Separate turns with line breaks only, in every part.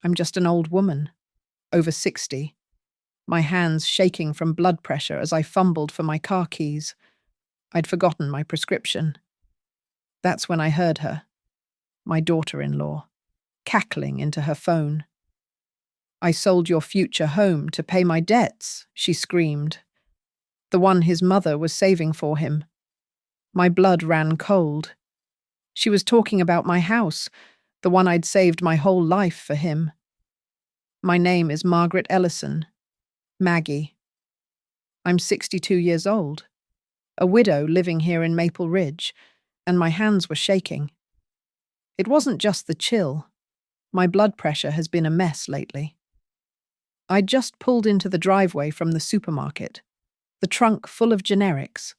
I'm just an old woman, over 60, my hands shaking from blood pressure as I fumbled for my car keys. I'd forgotten my prescription. That's when I heard her, my daughter-in-law, cackling into her phone. "I sold your future home to pay my debts," she screamed. The one his mother was saving for him. My blood ran cold. She was talking about my house, the one I'd saved my whole life for him. "My name is Margaret Ellison. Maggie. I'm 62 years old, a widow living here in Maple Ridge, and my hands were shaking. It wasn't just the chill. My blood pressure has been a mess lately. I'd just pulled into the driveway from the supermarket, the trunk full of generics,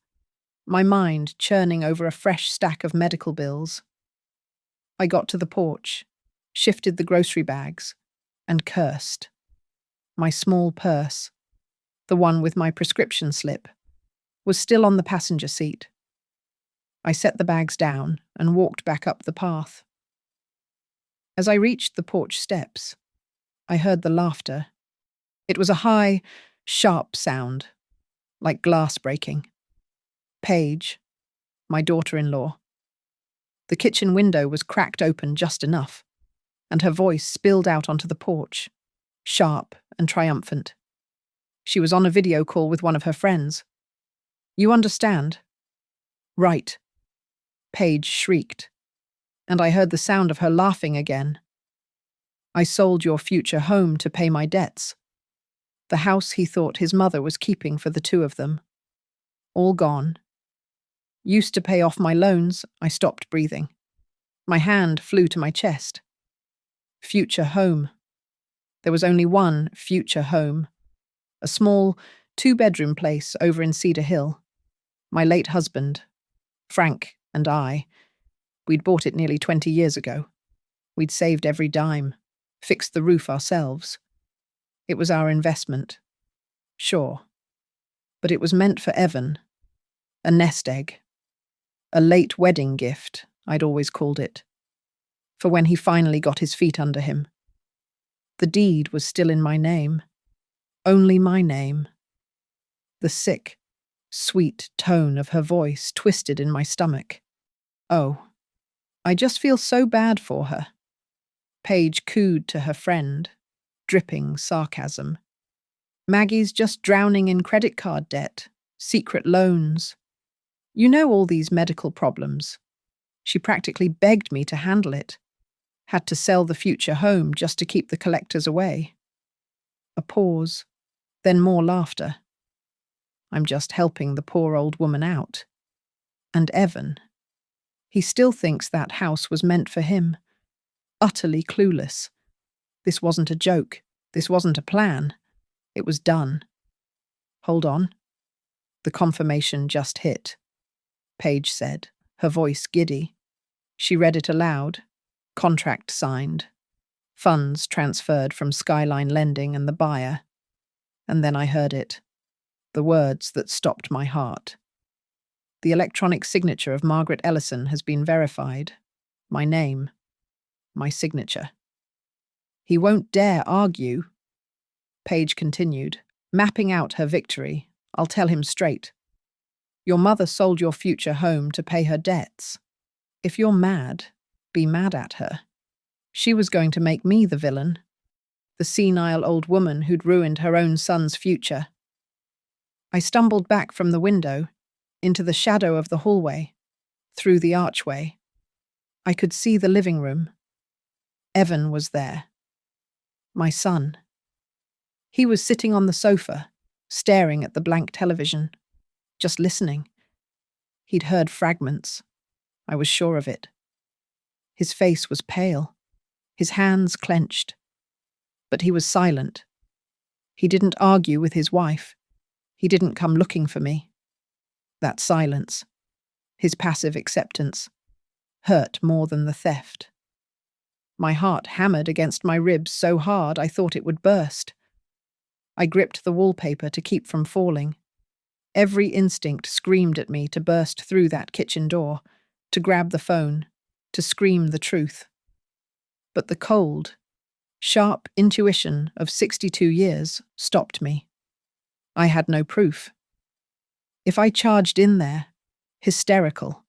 my mind churning over a fresh stack of medical bills. I got to the porch, shifted the grocery bags, and cursed. My small purse, the one with my prescription slip, was still on the passenger seat. I set the bags down and walked back up the path. As I reached the porch steps, I heard the laughter. It was a high, sharp sound, like glass breaking. Paige, my daughter-in-law. The kitchen window was cracked open just enough, and her voice spilled out onto the porch, sharp and triumphant. She was on a video call with one of her friends. "You understand?" "Right," Paige shrieked, and I heard the sound of her laughing again. "I sold your future home to pay my debts. The house he thought his mother was keeping for the two of them. All gone. Used to pay off my loans, I stopped breathing. My hand flew to my chest. Future home. There was only one future home. A small, two-bedroom place over in Cedar Hill. My late husband, Frank, and I, we'd bought it nearly 20 years ago. We'd saved every dime, fixed the roof ourselves. It was our investment. Sure. But it was meant for Evan. A nest egg. A late wedding gift, I'd always called it. For when he finally got his feet under him. The deed was still in my name. Only my name. The sick, sweet tone of her voice twisted in my stomach. "Oh, I just feel so bad for her." Paige cooed to her friend, dripping sarcasm. "Maggie's just drowning in credit card debt, secret loans. You know all these medical problems. She practically begged me to handle it. Had to sell the future home just to keep the collectors away." A pause, then more laughter. "I'm just helping the poor old woman out. And Evan. He still thinks that house was meant for him. Utterly clueless. This wasn't a joke. This wasn't a plan. It was done. Hold on." The confirmation just hit, Paige said, her voice giddy. She read it aloud. Contract signed. Funds transferred from Skyline Lending and the buyer. And then I heard it. The words that stopped my heart. "The electronic signature of Margaret Ellison has been verified. My name. My signature." "He won't dare argue," Paige continued, mapping out her victory. "I'll tell him straight. Your mother sold your future home to pay her debts. If you're mad, be mad at her. She was going to make me the villain. The senile old woman who'd ruined her own son's future." I stumbled back from the window, into the shadow of the hallway, through the archway. I could see the living room. Evan was there. My son. He was sitting on the sofa, staring at the blank television, just listening. He'd heard fragments. I was sure of it. His face was pale, his hands clenched. But he was silent. He didn't argue with his wife. He didn't come looking for me. That silence, his passive acceptance, hurt more than the theft. My heart hammered against my ribs so hard I thought it would burst. I gripped the wallpaper to keep from falling. Every instinct screamed at me to burst through that kitchen door, to grab the phone, to scream the truth. But the cold, Sharp intuition of 62 years stopped me. I had no proof. If I charged in there, hysterical,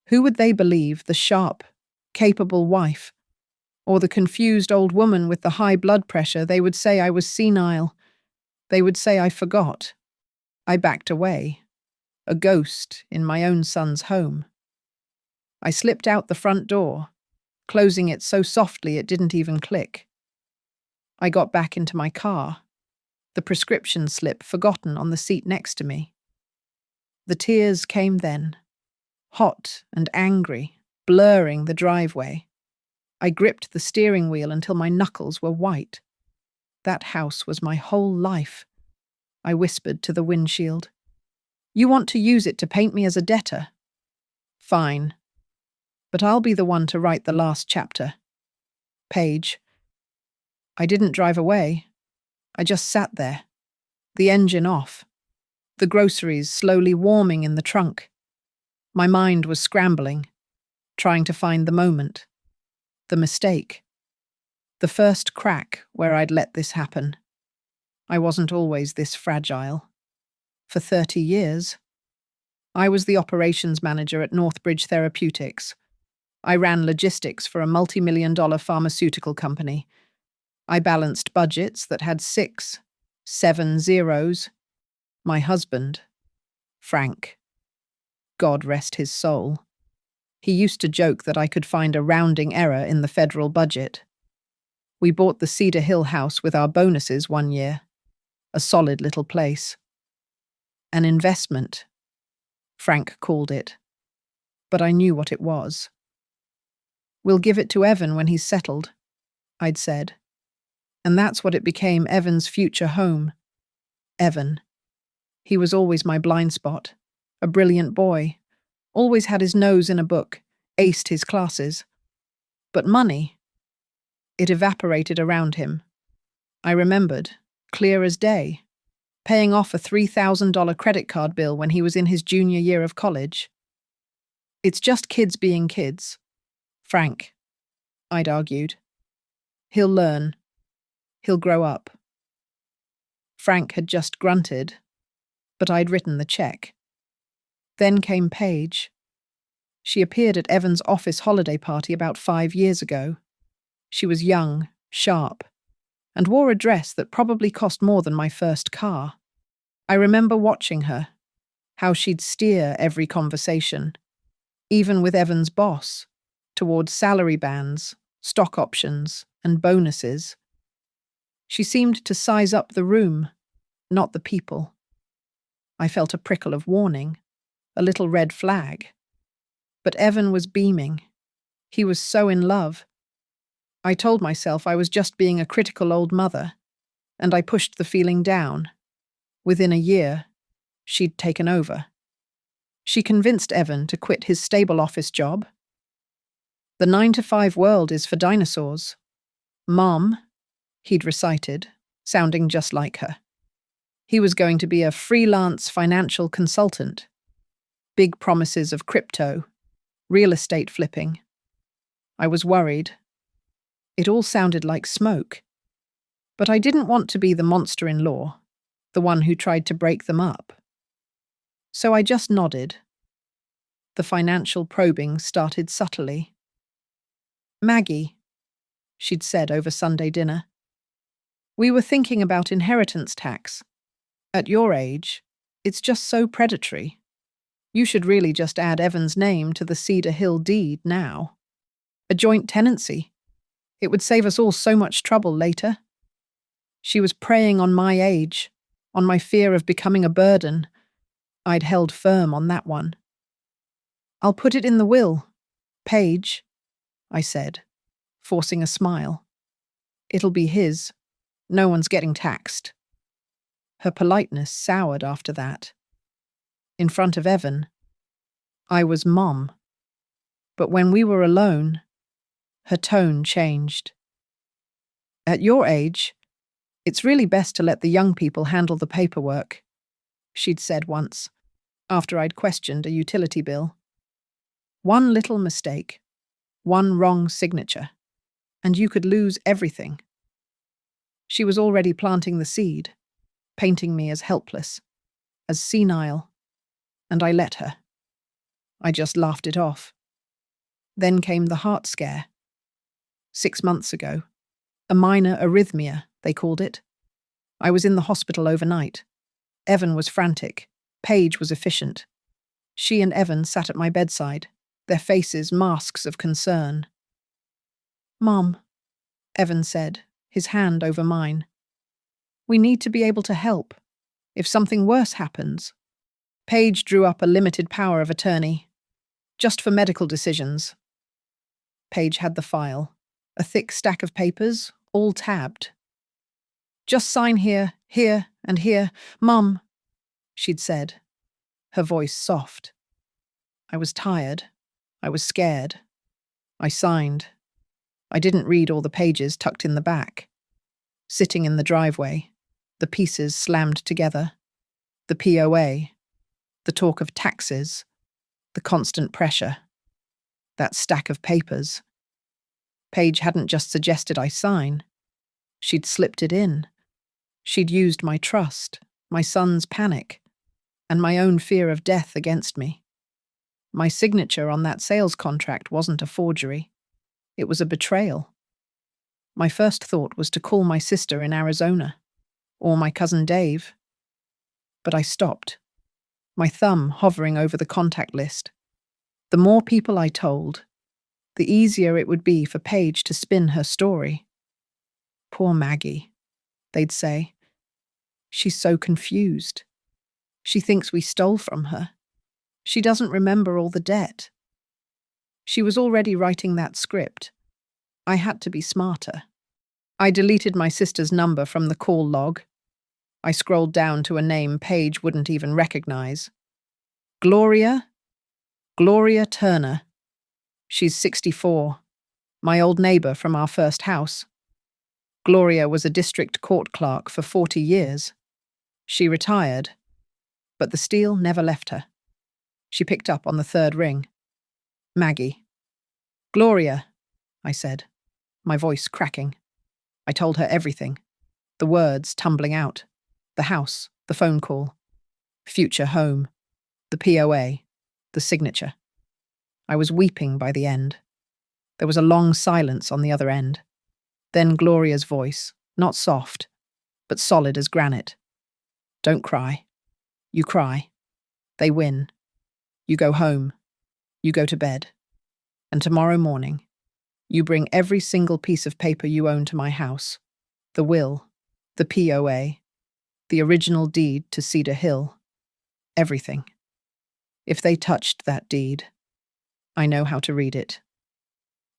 who would they believe, the sharp, capable wife, or the confused old woman with the high blood pressure? They would say I was senile. They would say I forgot. I backed away, a ghost in my own son's home. I slipped out the front door, closing it so softly it didn't even click. I got back into my car, the prescription slip forgotten on the seat next to me. The tears came then, hot and angry, blurring the driveway. I gripped the steering wheel until my knuckles were white. That house was my whole life. I whispered to the windshield. You want to use it to paint me as a debtor? Fine. But I'll be the one to write the last chapter. Paige. I didn't drive away. I just sat there, the engine off, the groceries slowly warming in the trunk. My mind was scrambling, trying to find the moment, the mistake, the first crack where I'd let this happen. I wasn't always this fragile. For 30 years, I was the operations manager at Northbridge Therapeutics. I ran logistics for a multi-million-dollar pharmaceutical company. I balanced budgets that had 6, 7 zeros. My husband, Frank, God rest his soul, he used to joke that I could find a rounding error in the federal budget. We bought the Cedar Hill house with our bonuses one year. A solid little place. An investment, Frank called it. But I knew what it was. We'll give it to Evan when he's settled, I'd said. And that's what it became, Evan's future home. Evan. He was always my blind spot. A brilliant boy. Always had his nose in a book. Aced his classes. But money. It evaporated around him. I remembered, clear as day, paying off a $3,000 credit card bill when he was in his junior year of college. It's just kids being kids. Frank, I'd argued. He'll learn. He'll grow up. Frank had just grunted, but I'd written the check. Then came Paige. She appeared at Evan's office holiday party about 5 years ago. She was young, sharp, and wore a dress that probably cost more than my first car. I remember watching her, how she'd steer every conversation, even with Evan's boss, towards salary bands, stock options, and bonuses. She seemed to size up the room, not the people. I felt a prickle of warning, a little red flag. But Evan was beaming. He was so in love. I told myself I was just being a critical old mother, and I pushed the feeling down. Within a year, she'd taken over. She convinced Evan to quit his stable office job. The 9-to-5 world is for dinosaurs. Mom, he'd recited, sounding just like her. He was going to be a freelance financial consultant. Big promises of crypto, real estate flipping. I was worried. It all sounded like smoke. But I didn't want to be the monster-in-law, the one who tried to break them up. So I just nodded. The financial probing started subtly. Maggie, she'd said over Sunday dinner, we were thinking about inheritance tax. At your age, it's just so predatory. You should really just add Evan's name to the Cedar Hill deed now. A joint tenancy. It would save us all so much trouble later. She was preying on my age, on my fear of becoming a burden. I'd held firm on that one. I'll put it in the will, Paige, I said, forcing a smile. It'll be his. No one's getting taxed. Her politeness soured after that. In front of Evan, I was Mom. But when we were alone, her tone changed. At your age, it's really best to let the young people handle the paperwork, she'd said once, after I'd questioned a utility bill. One little mistake, one wrong signature, and you could lose everything. She was already planting the seed, painting me as helpless, as senile, and I let her. I just laughed it off. Then came the heart scare. 6 months ago. A minor arrhythmia, they called it. I was in the hospital overnight. Evan was frantic. Paige was efficient. She and Evan sat at my bedside, their faces masks of concern. "Mom," Evan said, his hand over mine. "We need to be able to help. If something worse happens." Paige drew up a limited power of attorney, just for medical decisions. Paige had the file, a thick stack of papers, all tabbed. "Just sign here, here, and here, Mum," she'd said, her voice soft. I was tired. I was scared. I signed. I didn't read all the pages tucked in the back. Sitting in the driveway, the pieces slammed together. The POA, the talk of taxes, the constant pressure. That stack of papers. Paige hadn't just suggested I sign. She'd slipped it in. She'd used my trust, my son's panic, and my own fear of death against me. My signature on that sales contract wasn't a forgery. It was a betrayal. My first thought was to call my sister in Arizona, or my cousin Dave. But I stopped, my thumb hovering over the contact list. The more people I told, the easier it would be for Paige to spin her story. "Poor Maggie," they'd say. "She's so confused. She thinks we stole from her. She doesn't remember all the debt." She was already writing that script. I had to be smarter. I deleted my sister's number from the call log. I scrolled down to a name Paige wouldn't even recognize. Gloria Turner. She's 64, my old neighbor from our first house. Gloria was a district court clerk for 40 years. She retired, but the steel never left her. She picked up on the third ring. "Maggie." "Gloria," I said, my voice cracking. I told her everything, the words tumbling out, the house, the phone call, future home, the POA, the signature. I was weeping by the end. There was a long silence on the other end. Then Gloria's voice, not soft, but solid as granite. "Don't cry. You cry. They win. You go home. You go to bed. And tomorrow morning, you bring every single piece of paper you own to my house. The will, the POA, the original deed to Cedar Hill. Everything. If they touched that deed, I know how to read it."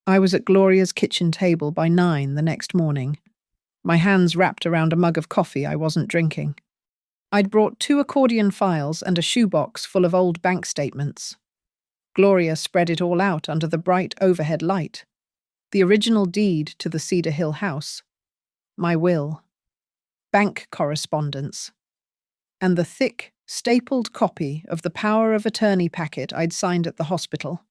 I was at Gloria's kitchen table by 9 the next morning, my hands wrapped around a mug of coffee I wasn't drinking. I'd brought 2 accordion files and a shoebox full of old bank statements. Gloria spread it all out under the bright overhead light. The original deed to the Cedar Hill house, my will, bank correspondence, and the thick, stapled copy of the power of attorney packet I'd signed at the hospital.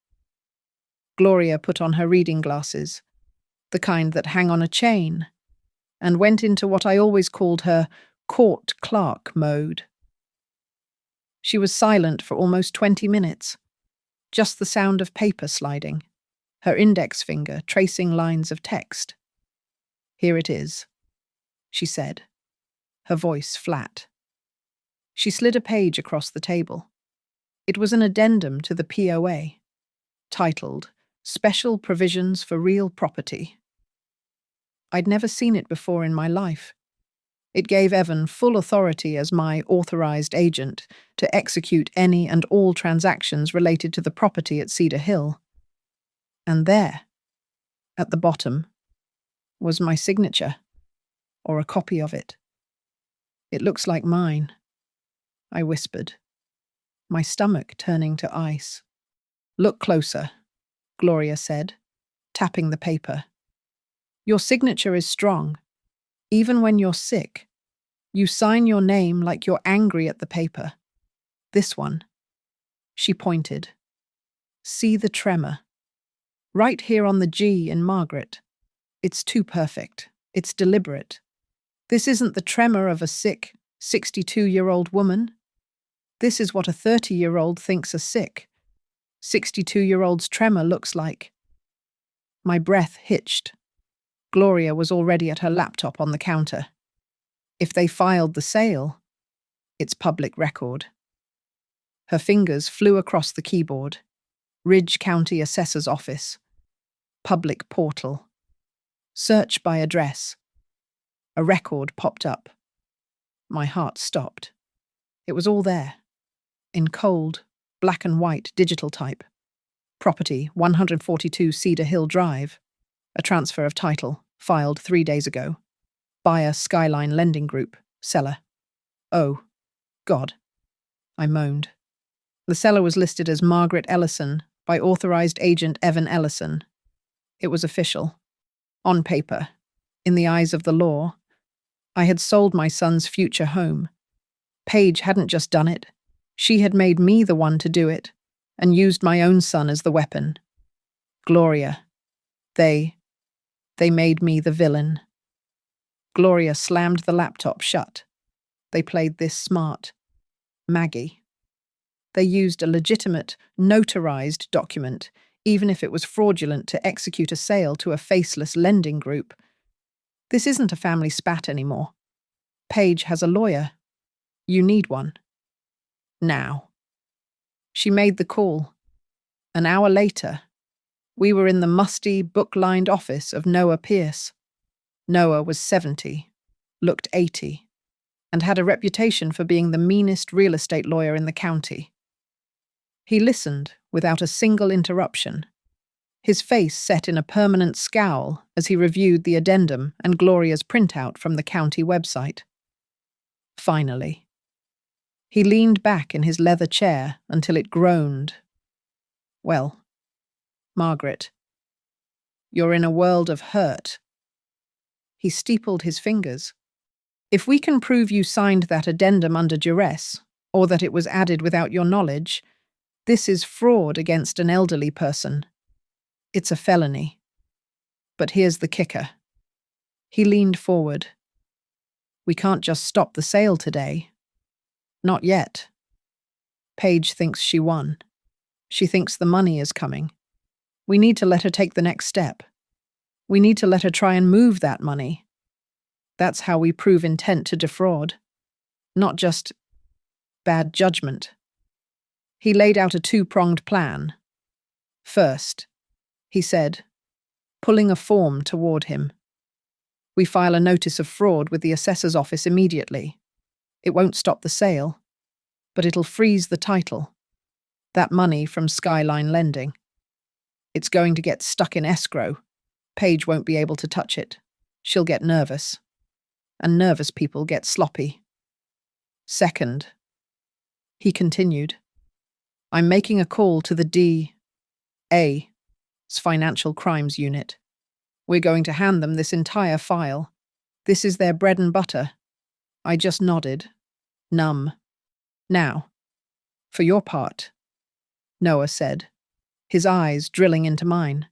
Gloria put on her reading glasses, the kind that hang on a chain, and went into what I always called her court clerk mode. She was silent for almost 20 minutes, just the sound of paper sliding, her index finger tracing lines of text. "Here it is," she said, her voice flat. She slid a page across the table. It was an addendum to the POA, titled Special Provisions for Real Property. I'd never seen it before in my life. It gave Evan full authority as my authorized agent to execute any and all transactions related to the property at Cedar Hill. And there, at the bottom, was my signature, or a copy of it. "It looks like mine," I whispered, my stomach turning to ice. "Look closer," Gloria said, tapping the paper. "Your signature is strong. Even when you're sick, you sign your name like you're angry at the paper. This one." She pointed. "See the tremor. Right here on the G in Margaret. It's too perfect. It's deliberate. This isn't the tremor of a sick, 62-year-old woman. This is what a 30-year-old thinks a sick, 62-year-old's tremor looks like. My breath hitched. Gloria was already at her laptop on the counter. If they filed the sale, it's public record. Her fingers flew across the keyboard. Ridge County Assessor's Office. Public portal. Search by address. A record popped up. My heart stopped. It was all there. In cold, black and white digital type. Property, 142 Cedar Hill Drive. A transfer of title, filed 3 days ago. Buyer Skyline Lending Group, seller. Oh, God, I moaned. The seller was listed as Margaret Ellison by authorized agent Evan Ellison. It was official. On paper, in the eyes of the law, I had sold my son's future home. Paige hadn't just done it. She had made me the one to do it, and used my own son as the weapon. Gloria. They made me the villain. Gloria slammed the laptop shut. They played this smart. Maggie. They used a legitimate, notarized document, even if it was fraudulent, to execute a sale to a faceless lending group. This isn't a family spat anymore. Paige has a lawyer. You need one. Now. She made the call. An hour later, we were in the musty, book-lined office of Noah Pierce. Noah was 70, looked 80, and had a reputation for being the meanest real estate lawyer in the county. He listened without a single interruption, his face set in a permanent scowl as he reviewed the addendum and Gloria's printout from the county website. Finally, he leaned back in his leather chair until it groaned. Well, Margaret, you're in a world of hurt. He steepled his fingers. If we can prove you signed that addendum under duress, or that it was added without your knowledge, this is fraud against an elderly person. It's a felony. But here's the kicker. He leaned forward. We can't just stop the sale today. Not yet. Paige thinks she won. She thinks the money is coming. We need to let her take the next step. We need to let her try and move that money. That's how we prove intent to defraud. Not just bad judgment. He laid out a two-pronged plan. First, he said, pulling a form toward him. We file a notice of fraud with the assessor's office immediately. It won't stop the sale, but it'll freeze the title. That money from Skyline Lending. It's going to get stuck in escrow. Paige won't be able to touch it. She'll get nervous. And nervous people get sloppy. Second, he continued, I'm making a call to the DA's Financial Crimes Unit. We're going to hand them this entire file. This is their bread and butter. I just nodded, numb. Now, for your part, Noah said, his eyes drilling into mine.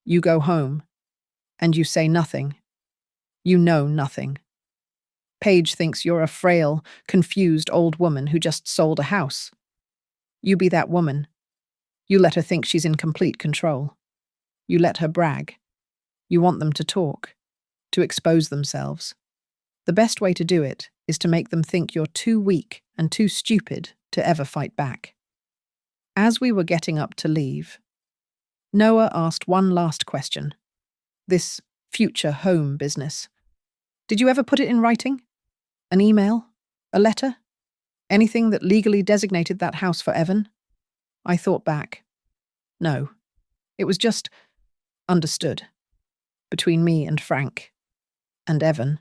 You go home, and you say nothing. You know nothing. Paige thinks you're a frail, confused old woman who just sold a house. You be that woman. You let her think she's in complete control. You let her brag. You want them to talk, to expose themselves. The best way to do it is to make them think you're too weak and too stupid to ever fight back. As we were getting up to leave, Noah asked one last question. This future home business. Did you ever put it in writing? An email? A letter? Anything that legally designated that house for Evan? I thought back. No. It was just understood. Between me and Frank. And Evan.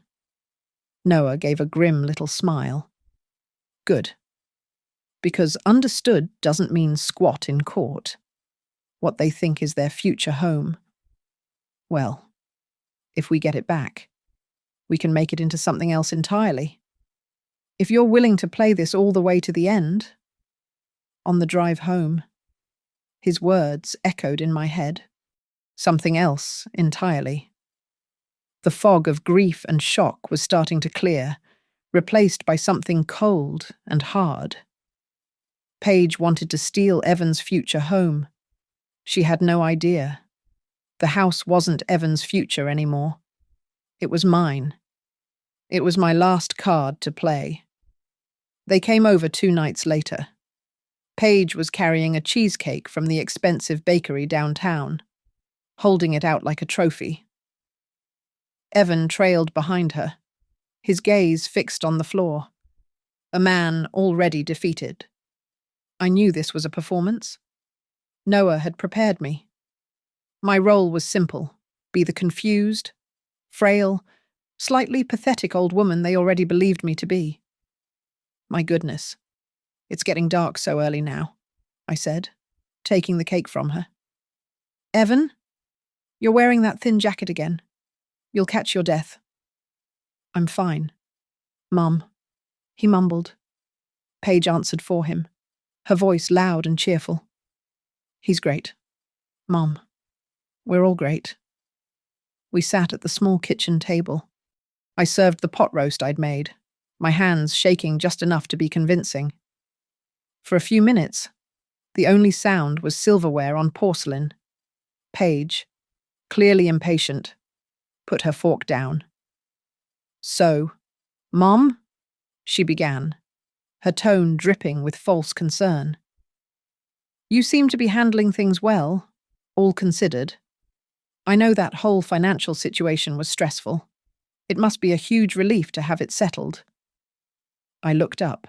Noah gave a grim little smile. Good. Because understood doesn't mean squat in court. What they think is their future home. Well, if we get it back, we can make it into something else entirely. If you're willing to play this all the way to the end. On the drive home, his words echoed in my head. Something else entirely. The fog of grief and shock was starting to clear, replaced by something cold and hard. Paige wanted to steal Evan's future home. She had no idea. The house wasn't Evan's future anymore. It was mine. It was my last card to play. They came over 2 nights later. Paige was carrying a cheesecake from the expensive bakery downtown, holding it out like a trophy. Evan trailed behind her, his gaze fixed on the floor, a man already defeated. I knew this was a performance. Noah had prepared me. My role was simple: be the confused, frail, slightly pathetic old woman they already believed me to be. My goodness, it's getting dark so early now, I said, taking the cake from her. Evan, you're wearing that thin jacket again. You'll catch your death. I'm fine. Mum, he mumbled. Paige answered for him, her voice loud and cheerful. He's great. Mom, we're all great. We sat at the small kitchen table. I served the pot roast I'd made, my hands shaking just enough to be convincing. For a few minutes, the only sound was silverware on porcelain. Paige, clearly impatient, put her fork down. So, Mom? She began, her tone dripping with false concern. You seem to be handling things well, all considered. I know that whole financial situation was stressful. It must be a huge relief to have it settled. I looked up,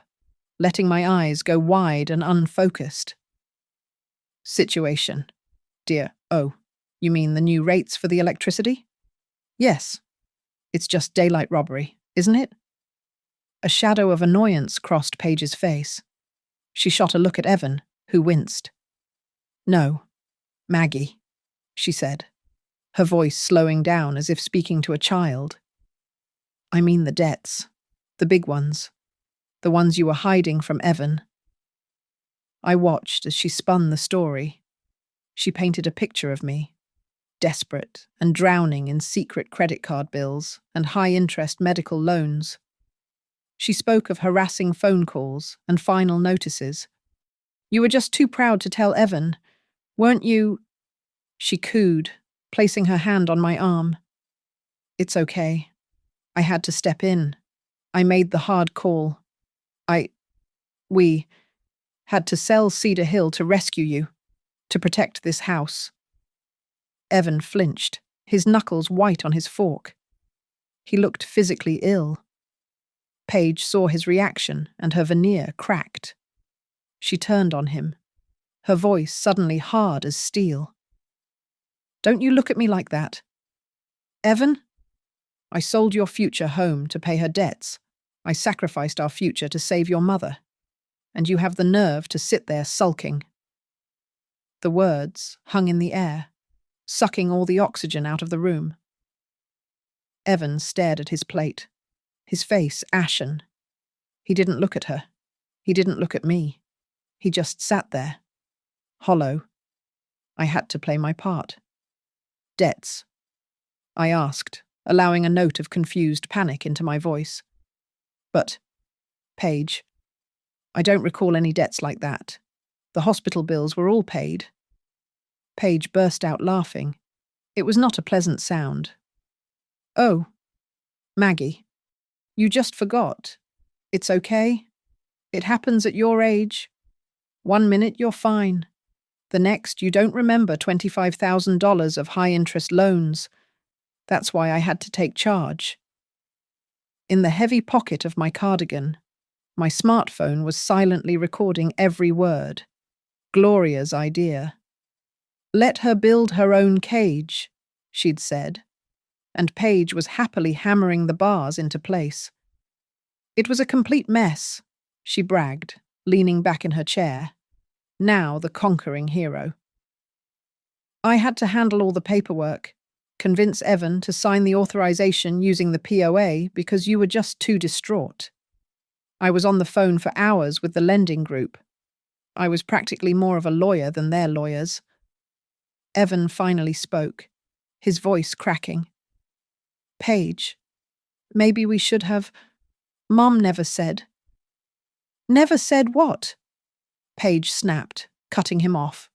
letting my eyes go wide and unfocused. Situation, dear. Oh, you mean the new rates for the electricity? Yes. It's just daylight robbery, isn't it? A shadow of annoyance crossed Paige's face. She shot a look at Evan, who winced. No, Maggie, she said, her voice slowing down as if speaking to a child. I mean the debts, the big ones, the ones you were hiding from Evan. I watched as she spun the story. She painted a picture of me, desperate and drowning in secret credit card bills and high-interest medical loans. She spoke of harassing phone calls and final notices. You were just too proud to tell Evan, weren't you? She cooed, placing her hand on my arm. It's okay. I had to step in. I made the hard call. We had to sell Cedar Hill to rescue you, to protect this house. Evan flinched, his knuckles white on his fork. He looked physically ill. Paige saw his reaction, and her veneer cracked. She turned on him, her voice suddenly hard as steel. Don't you look at me like that. Evan? I sold your future home to pay her debts. I sacrificed our future to save your mother. And you have the nerve to sit there sulking. The words hung in the air, sucking all the oxygen out of the room. Evan stared at his plate, his face ashen. He didn't look at her. He didn't look at me. He just sat there, hollow. I had to play my part. Debts? I asked, allowing a note of confused panic into my voice. But, Paige, I don't recall any debts like that. The hospital bills were all paid. Paige burst out laughing. It was not a pleasant sound. Oh, Maggie, you just forgot. It's okay. It happens at your age. 1 minute you're fine. The next you don't remember $25,000 of high-interest loans. That's why I had to take charge. In the heavy pocket of my cardigan, my smartphone was silently recording every word. Gloria's idea. Let her build her own cage, she'd said, and Paige was happily hammering the bars into place. It was a complete mess, she bragged, leaning back in her chair, now the conquering hero. I had to handle all the paperwork, convince Evan to sign the authorization using the POA because you were just too distraught. I was on the phone for hours with the lending group. I was practically more of a lawyer than their lawyers. Evan finally spoke, his voice cracking. Paige, maybe we should have. Mom never said. Never said what? Paige snapped, cutting him off.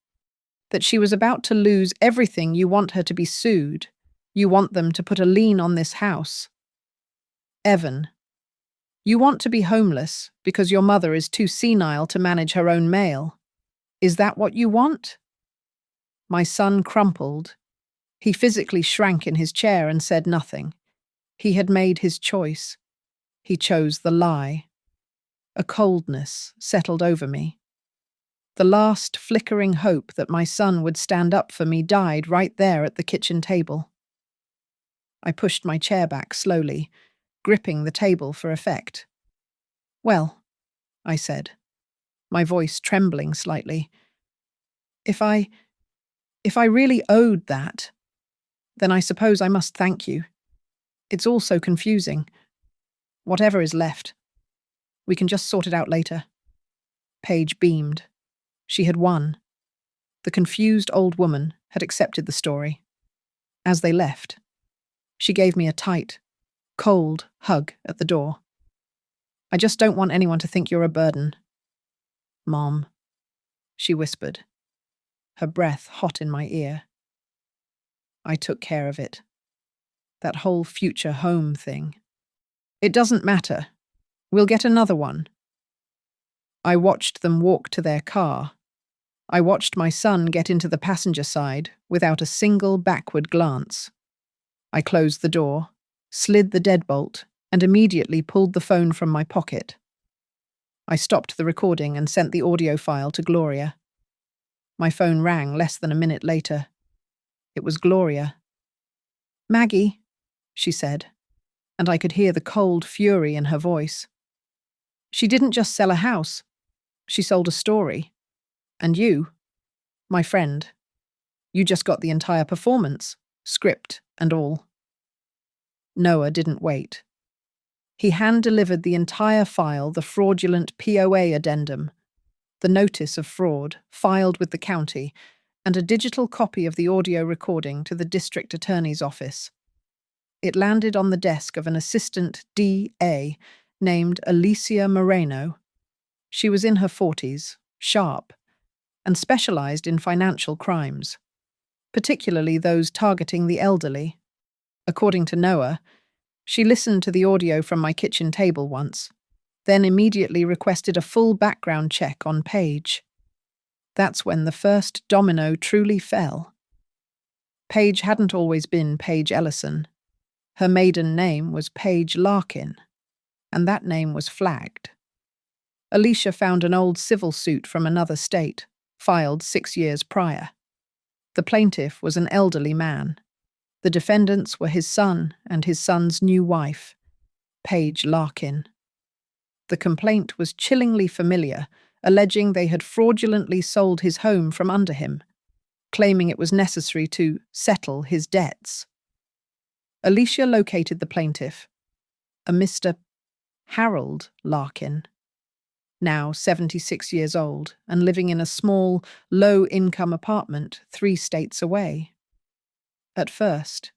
That she was about to lose everything. You want her to be sued. You want them to put a lien on this house. Evan, you want to be homeless because your mother is too senile to manage her own mail. Is that what you want? My son crumpled. He physically shrank in his chair and said nothing. He had made his choice. He chose the lie. A coldness settled over me. The last flickering hope that my son would stand up for me died right there at the kitchen table. I pushed my chair back slowly, gripping the table for effect. Well, I said, my voice trembling slightly, if I really owed that, then I suppose I must thank you. It's all so confusing. Whatever is left, we can just sort it out later. Paige beamed. She had won. The confused old woman had accepted the story. As they left, she gave me a tight, cold hug at the door. I just don't want anyone to think you're a burden. Mom, she whispered, her breath hot in my ear. I took care of it. That whole future home thing. It doesn't matter. We'll get another one. I watched them walk to their car. I watched my son get into the passenger side without a single backward glance. I closed the door, slid the deadbolt, and immediately pulled the phone from my pocket. I stopped the recording and sent the audio file to Gloria. My phone rang less than a minute later. It was Gloria. Maggie, she said, and I could hear the cold fury in her voice. She didn't just sell a house. She sold a story. And you, my friend, you just got the entire performance, script and all. Noah didn't wait. He hand-delivered the entire file, the fraudulent POA addendum, the notice of fraud filed with the county, and a digital copy of the audio recording to the district attorney's office. It landed on the desk of an assistant DA named Alicia Moreno. She was in her 40s, sharp, and specialized in financial crimes, particularly those targeting the elderly. According to Noah, she listened to the audio from my kitchen table once, then immediately requested a full background check on Paige. That's when the first domino truly fell. Paige hadn't always been Paige Ellison. Her maiden name was Paige Larkin, and that name was flagged. Alicia found an old civil suit from another state, filed 6 years prior. The plaintiff was an elderly man. The defendants were his son and his son's new wife, Paige Larkin. The complaint was chillingly familiar, alleging they had fraudulently sold his home from under him, claiming it was necessary to settle his debts. Alicia located the plaintiff, a Mr. Harold Larkin, now 76 years old and living in a small, low-income apartment 3 states away. At first,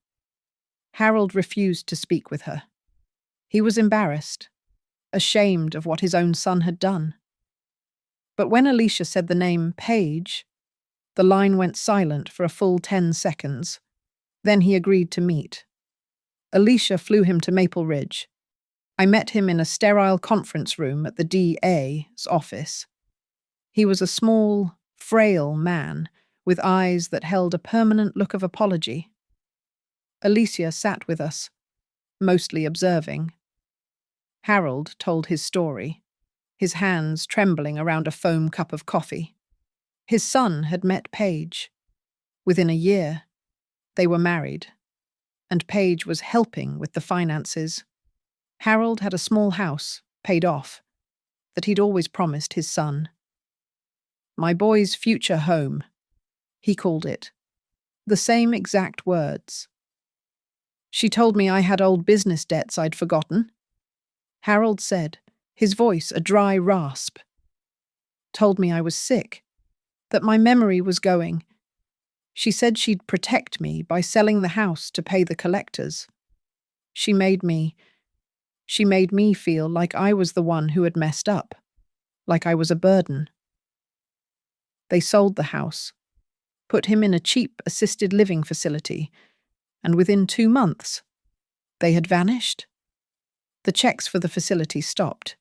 Harold refused to speak with her. He was embarrassed, ashamed of what his own son had done. But when Alicia said the name Paige, the line went silent for a full 10 seconds. Then he agreed to meet. Alicia flew him to Maple Ridge. I met him in a sterile conference room at the DA's office. He was a small, frail man with eyes that held a permanent look of apology. Alicia sat with us, mostly observing. Harold told his story, his hands trembling around a foam cup of coffee. His son had met Paige. Within a year, they were married, and Paige was helping with the finances. Harold had a small house, paid off, that he'd always promised his son. My boy's future home, he called it. The same exact words. She told me I had old business debts I'd forgotten. Harold said, his voice a dry rasp. Told me I was sick, that my memory was going. She said she'd protect me by selling the house to pay the collectors. She made me feel like I was the one who had messed up, like I was a burden. They sold the house, put him in a cheap assisted living facility, and within 2 months, they had vanished. The checks for the facility stopped.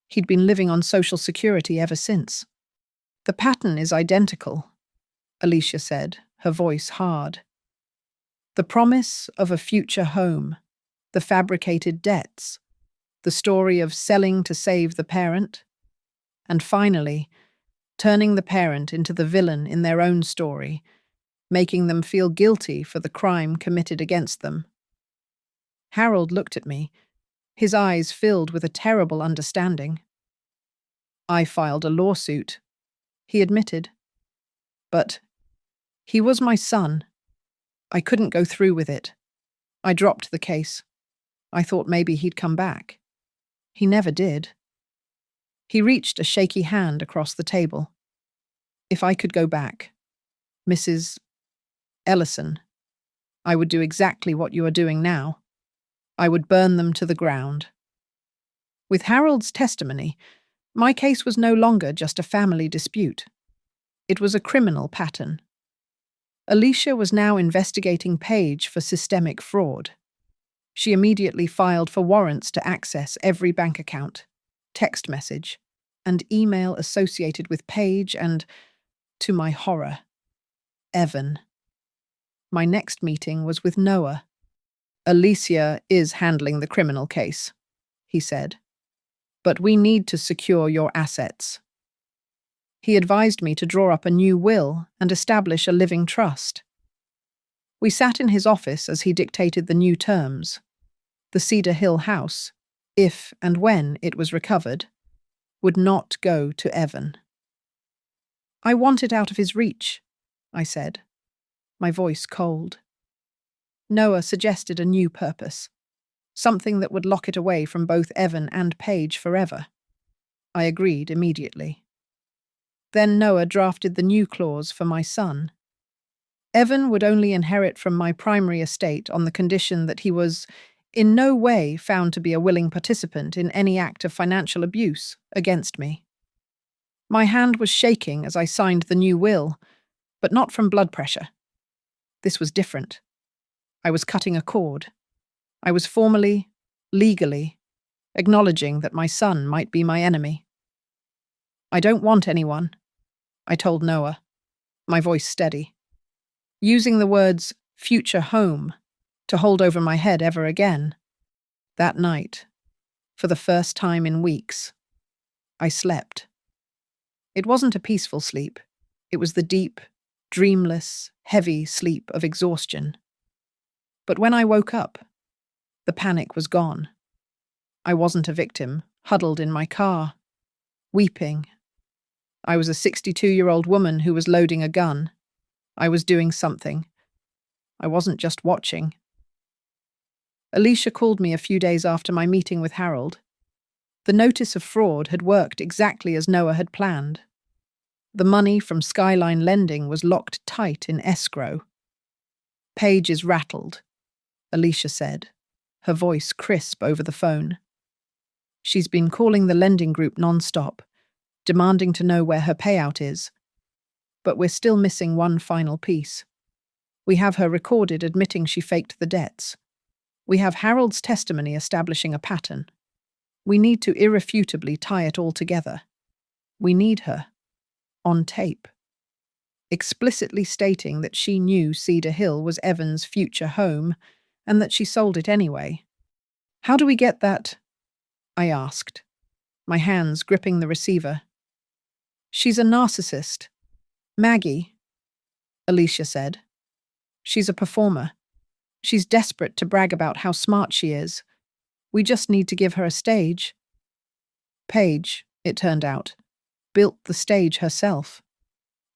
He'd been living on Social Security ever since. The pattern is identical, Alicia said, her voice hard. The promise of a future home, the fabricated debts, the story of selling to save the parent, and finally, turning the parent into the villain in their own story, making them feel guilty for the crime committed against them. Harold looked at me, his eyes filled with a terrible understanding. I filed a lawsuit, he admitted. But he was my son. I couldn't go through with it. I dropped the case. I thought maybe he'd come back. He never did. He reached a shaky hand across the table. If I could go back, Mrs. Ellison, I would do exactly what you are doing now. I would burn them to the ground. With Harold's testimony, my case was no longer just a family dispute. It was a criminal pattern. Alicia was now investigating Paige for systemic fraud. She immediately filed for warrants to access every bank account, text message, and email associated with Paige and, to my horror, Evan. My next meeting was with Noah. Alicia is handling the criminal case, he said, but we need to secure your assets. He advised me to draw up a new will and establish a living trust. We sat in his office as he dictated the new terms. The Cedar Hill house, if and when it was recovered, would not go to Evan. I want it out of his reach, I said, my voice cold. Noah suggested a new purpose, something that would lock it away from both Evan and Paige forever. I agreed immediately. Then Noah drafted the new clause for my son. Evan would only inherit from my primary estate on the condition that he was in no way found to be a willing participant in any act of financial abuse against me. My hand was shaking as I signed the new will, but not from blood pressure. This was different. I was cutting a cord. I was formally, legally, acknowledging that my son might be my enemy. I don't want anyone, I told Noah, my voice steady, using the words future home to hold over my head ever again. That night, for the first time in weeks, I slept. It wasn't a peaceful sleep. It was the deep, dreamless, heavy sleep of exhaustion. But when I woke up, the panic was gone. I wasn't a victim, huddled in my car, weeping. I was a 62-year-old woman who was loading a gun. I was doing something. I wasn't just watching. Alicia called me a few days after my meeting with Harold. The notice of fraud had worked exactly as Noah had planned. The money from Skyline Lending was locked tight in escrow. Paige is rattled, Alicia said, her voice crisp over the phone. She's been calling the lending group non-stop, demanding to know where her payout is. But we're still missing one final piece. We have her recorded admitting she faked the debts. We have Harold's testimony establishing a pattern. We need to irrefutably tie it all together. We need her, on tape, explicitly stating that she knew Cedar Hill was Evan's future home and that she sold it anyway. How do we get that? I asked, my hands gripping the receiver. She's a narcissist. Maggie, Alicia said. She's a performer. She's desperate to brag about how smart she is. We just need to give her a stage. Paige, it turned out, built the stage herself.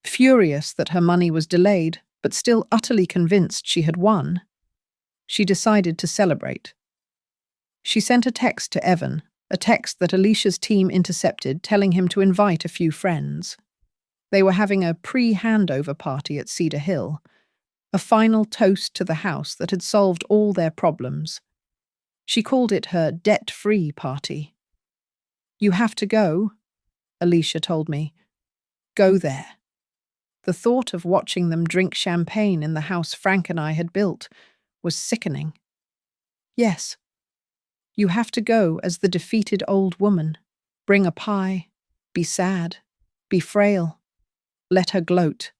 Furious that her money was delayed, but still utterly convinced she had won, she decided to celebrate. She sent a text to Evan, a text that Alicia's team intercepted telling him to invite a few friends. They were having a pre-handover party at Cedar Hill, a final toast to the house that had solved all their problems. She called it her debt-free party. "You have to go," Alicia told me. "Go there." The thought of watching them drink champagne in the house Frank and I had built was sickening. "Yes. You have to go as the defeated old woman. Bring a pie. Be sad. Be frail. Let her gloat."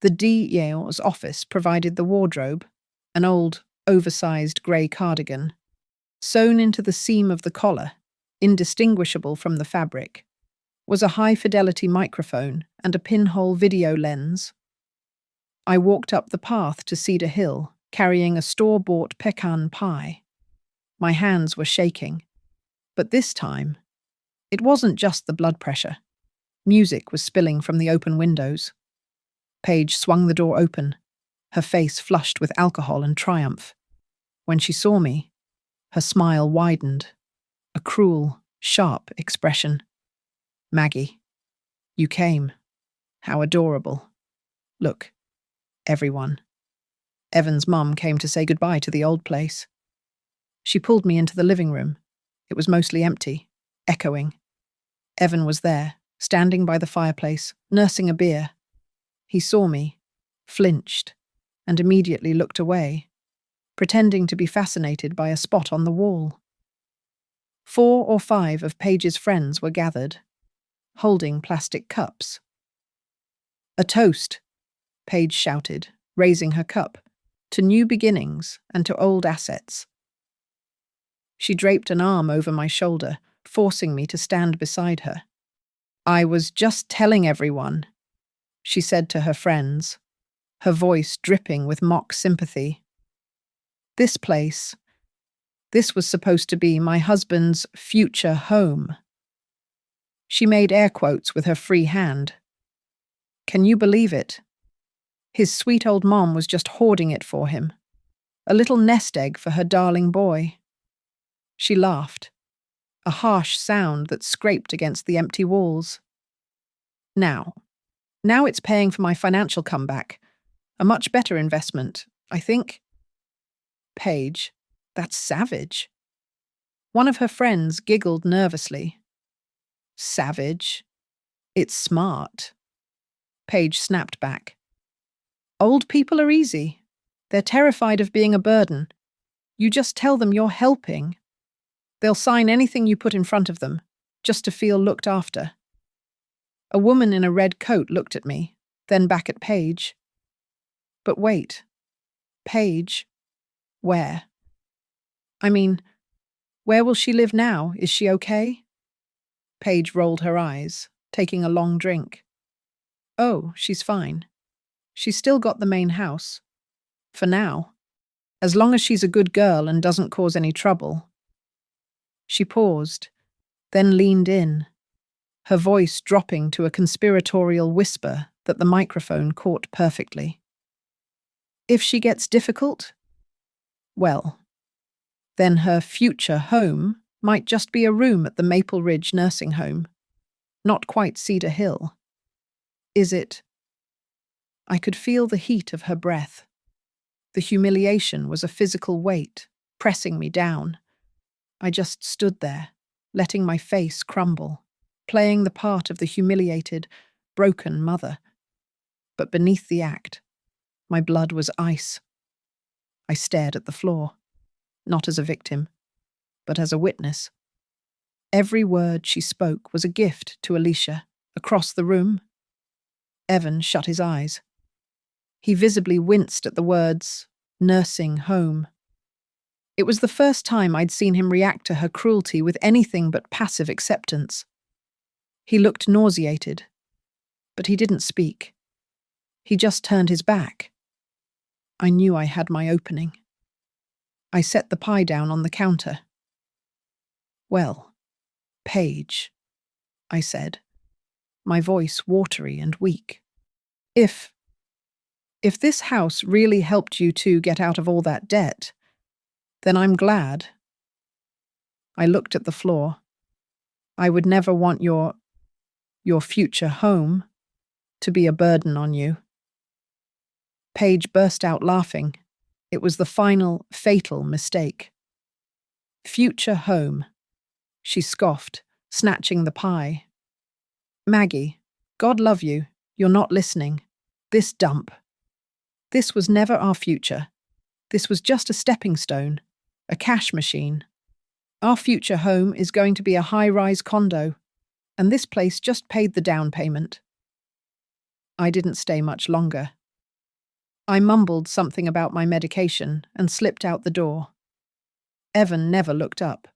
The DEA's office provided the wardrobe, an old, oversized grey cardigan, sewn into the seam of the collar, indistinguishable from the fabric, was a high-fidelity microphone and a pinhole video lens. I walked up the path to Cedar Hill, carrying a store-bought pecan pie. My hands were shaking. But this time, it wasn't just the blood pressure. Music was spilling from the open windows. Paige swung the door open, her face flushed with alcohol and triumph. When she saw me, her smile widened, a cruel, sharp expression. "Maggie, you came. How adorable. Look, everyone. Evan's mum came to say goodbye to the old place." She pulled me into the living room. It was mostly empty, echoing. Evan was there, standing by the fireplace, nursing a beer. He saw me, flinched, and immediately looked away, pretending to be fascinated by a spot on the wall. 4 or 5 of Paige's friends were gathered, holding plastic cups. "A toast," Paige shouted, raising her cup, "to new beginnings and to old assets." She draped an arm over my shoulder, forcing me to stand beside her. "I was just telling everyone," she said to her friends, her voice dripping with mock sympathy. "This place, this was supposed to be my husband's future home." She made air quotes with her free hand. "Can you believe it? His sweet old mom was just hoarding it for him. A little nest egg for her darling boy." She laughed, a harsh sound that scraped against the empty walls. Now it's paying for my financial comeback. A much better investment, I think." "Paige, that's savage." One of her friends giggled nervously. "Savage? It's smart." Paige snapped back. "Old people are easy. They're terrified of being a burden. You just tell them you're helping. They'll sign anything you put in front of them, just to feel looked after." A woman in a red coat looked at me, then back at Paige. "But wait. Paige? Where? I mean, where will she live now? Is she okay?" Paige rolled her eyes, taking a long drink. "Oh, she's fine. She's still got the main house. For now. As long as she's a good girl and doesn't cause any trouble." She paused, then leaned in, her voice dropping to a conspiratorial whisper that the microphone caught perfectly. "If she gets difficult? Well, then her future home might just be a room at the Maple Ridge nursing home. Not quite Cedar Hill. Is it?" I could feel the heat of her breath. The humiliation was a physical weight, pressing me down. I just stood there, letting my face crumble, playing the part of the humiliated, broken mother. But beneath the act, my blood was ice. I stared at the floor, not as a victim, but as a witness. Every word she spoke was a gift to Alicia, across the room. Evan shut his eyes. He visibly winced at the words, "nursing home." It was the first time I'd seen him react to her cruelty with anything but passive acceptance. He looked nauseated, but he didn't speak. He just turned his back. I knew I had my opening. I set the pie down on the counter. "Well, Paige," I said, my voice watery and weak. If this house really helped you two get out of all that debt, then I'm glad." I looked at the floor. "I would never want your future home to be a burden on you." Paige burst out laughing. It was the final, fatal mistake. Future home, she scoffed, snatching the pie. Maggie, God love you, you're not listening. This dump. This was never our future. This was just a stepping stone, a cash machine. Our future home is going to be a high-rise condo, and this place just paid the down payment. I didn't stay much longer. I mumbled something about my medication and slipped out the door. Evan never looked up.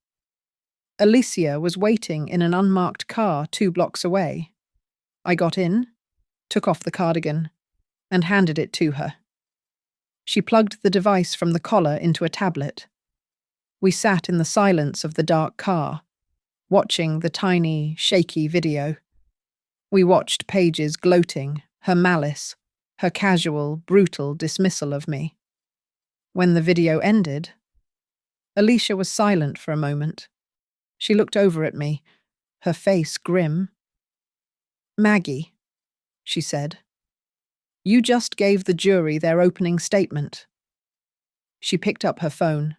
Alicia was waiting in an unmarked car 2 blocks away. I got in, took off the cardigan, and handed it to her. She plugged the device from the collar into a tablet. We sat in the silence of the dark car, watching the tiny, shaky video. We watched Paige's gloating, her malice, her casual, brutal dismissal of me. When the video ended, Alicia was silent for a moment. She looked over at me, her face grim. "Maggie," she said, "you just gave the jury their opening statement." She picked up her phone.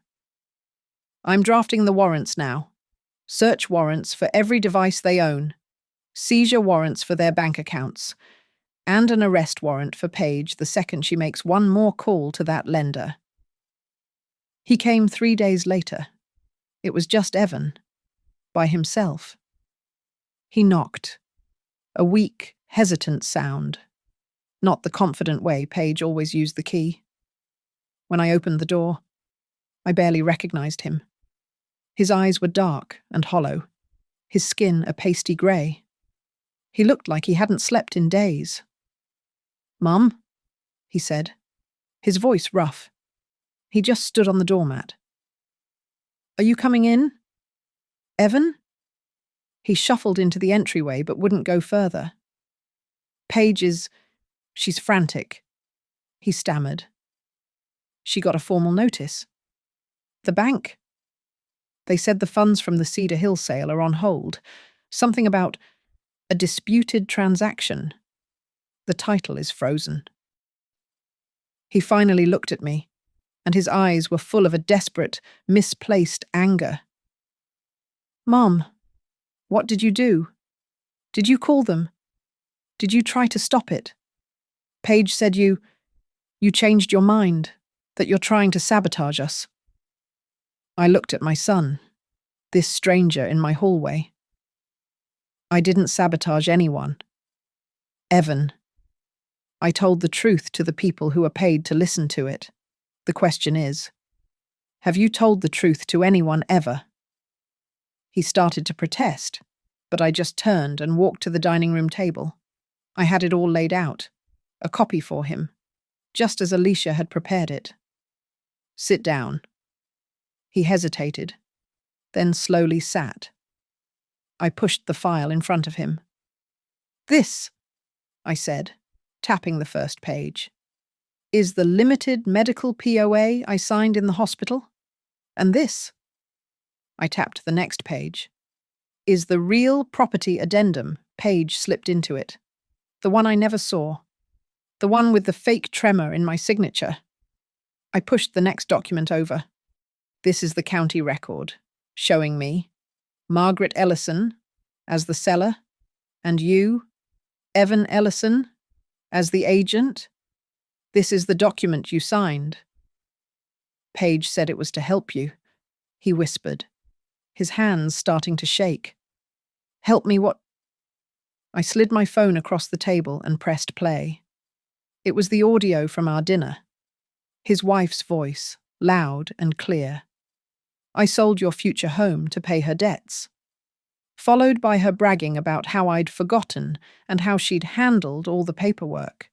"I'm drafting the warrants now. Search warrants for every device they own, seizure warrants for their bank accounts, and an arrest warrant for Paige the second she makes one more call to that lender." He came 3 days later. It was just Evan, by himself. He knocked. A weak, hesitant sound. Not the confident way Paige always used the key. When I opened the door, I barely recognized him. His eyes were dark and hollow, his skin a pasty grey. He looked like he hadn't slept in days. "Mum?" he said, his voice rough. He just stood on the doormat. "Are you coming in? Evan?" He shuffled into the entryway but wouldn't go further. She's frantic," he stammered. "She got a formal notice. The bank? They said the funds from the Cedar Hill sale are on hold. Something about a disputed transaction. The title is frozen." He finally looked at me, and his eyes were full of a desperate, misplaced anger. "Mom, what did you do? Did you call them? Did you try to stop it? Paige said you changed your mind, that you're trying to sabotage us." I looked at my son, this stranger in my hallway. "I didn't sabotage anyone. Evan. I told the truth to the people who are paid to listen to it. The question is, have you told the truth to anyone ever?" He started to protest, but I just turned and walked to the dining room table. I had it all laid out, a copy for him, just as Alicia had prepared it. "Sit down." He hesitated, then slowly sat. I pushed the file in front of him. "This," I said, tapping the first page, "is the limited medical POA I signed in the hospital. And this," I tapped the next page, "is the real property addendum Paige slipped into it. The one I never saw. The one with the fake tremor in my signature." I pushed the next document over. "This is the county record, showing me, Margaret Ellison, as the seller, and you, Evan Ellison, as the agent. This is the document you signed." "Paige said it was to help you," he whispered, his hands starting to shake. "Help me what?" I slid my phone across the table and pressed play. It was the audio from our dinner. His wife's voice, loud and clear. "I sold your future home to pay her debts." Followed by her bragging about how I'd forgotten and how she'd handled all the paperwork.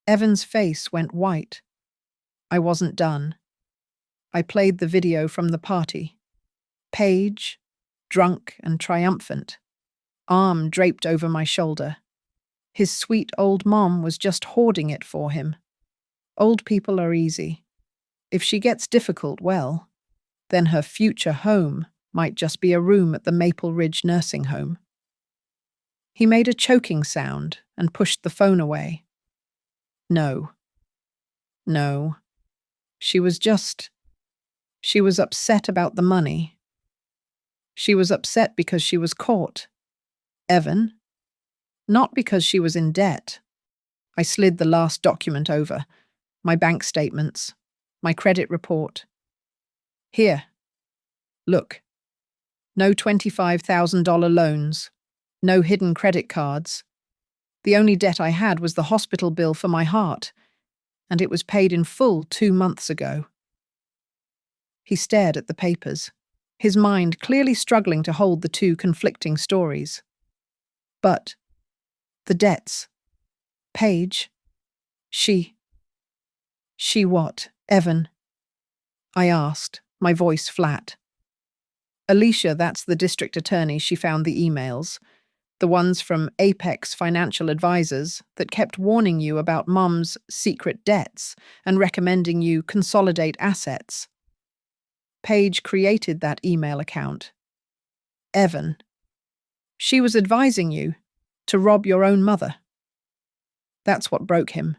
Evan's face went white. I wasn't done. I played the video from the party. Paige, drunk and triumphant, arm draped over my shoulder. His sweet old mom was just hoarding it for him. Old people are easy. If she gets difficult, well, then her future home might just be a room at the Maple Ridge nursing home. He made a choking sound and pushed the phone away. No. No. She She was upset about the money. She was upset because she was caught. Evan, not because she was in debt. I slid the last document over. My bank statements. My credit report. Here. Look. No $25,000 loans. No hidden credit cards. The only debt I had was the hospital bill for my heart, and it was paid in full 2 months ago. He stared at the papers, his mind clearly struggling to hold the two conflicting stories. But the debts. Paige. She what, Evan? I asked, my voice flat. Alicia, that's the district attorney, she found the emails. The ones from Apex Financial Advisors that kept warning you about Mum's secret debts and recommending you consolidate assets. Paige created that email account. Evan. She was advising you to rob your own mother. That's what broke him.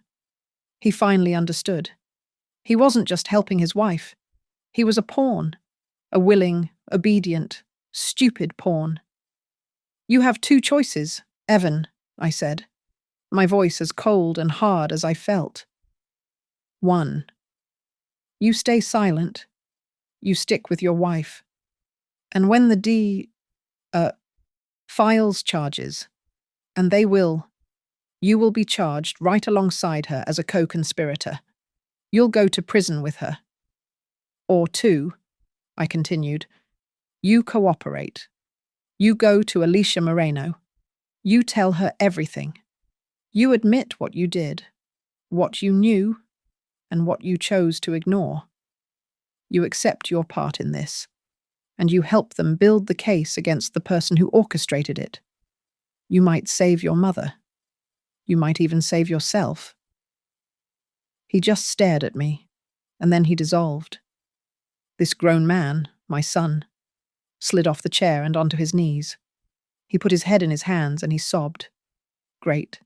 He finally understood. He wasn't just helping his wife. He was a pawn. A willing, obedient, stupid pawn. You have 2 choices, Evan, I said, my voice as cold and hard as I felt. 1. You stay silent. You stick with your wife. And when the files charges, and they will, you will be charged right alongside her as a co-conspirator. You'll go to prison with her. Or 2, I continued, you cooperate. You go to Alicia Moreno. You tell her everything. You admit what you did, what you knew, and what you chose to ignore. You accept your part in this, and you help them build the case against the person who orchestrated it. You might save your mother. You might even save yourself. He just stared at me, and then he dissolved. This grown man, my son, slid off the chair and onto his knees. He put his head in his hands and he sobbed. Great,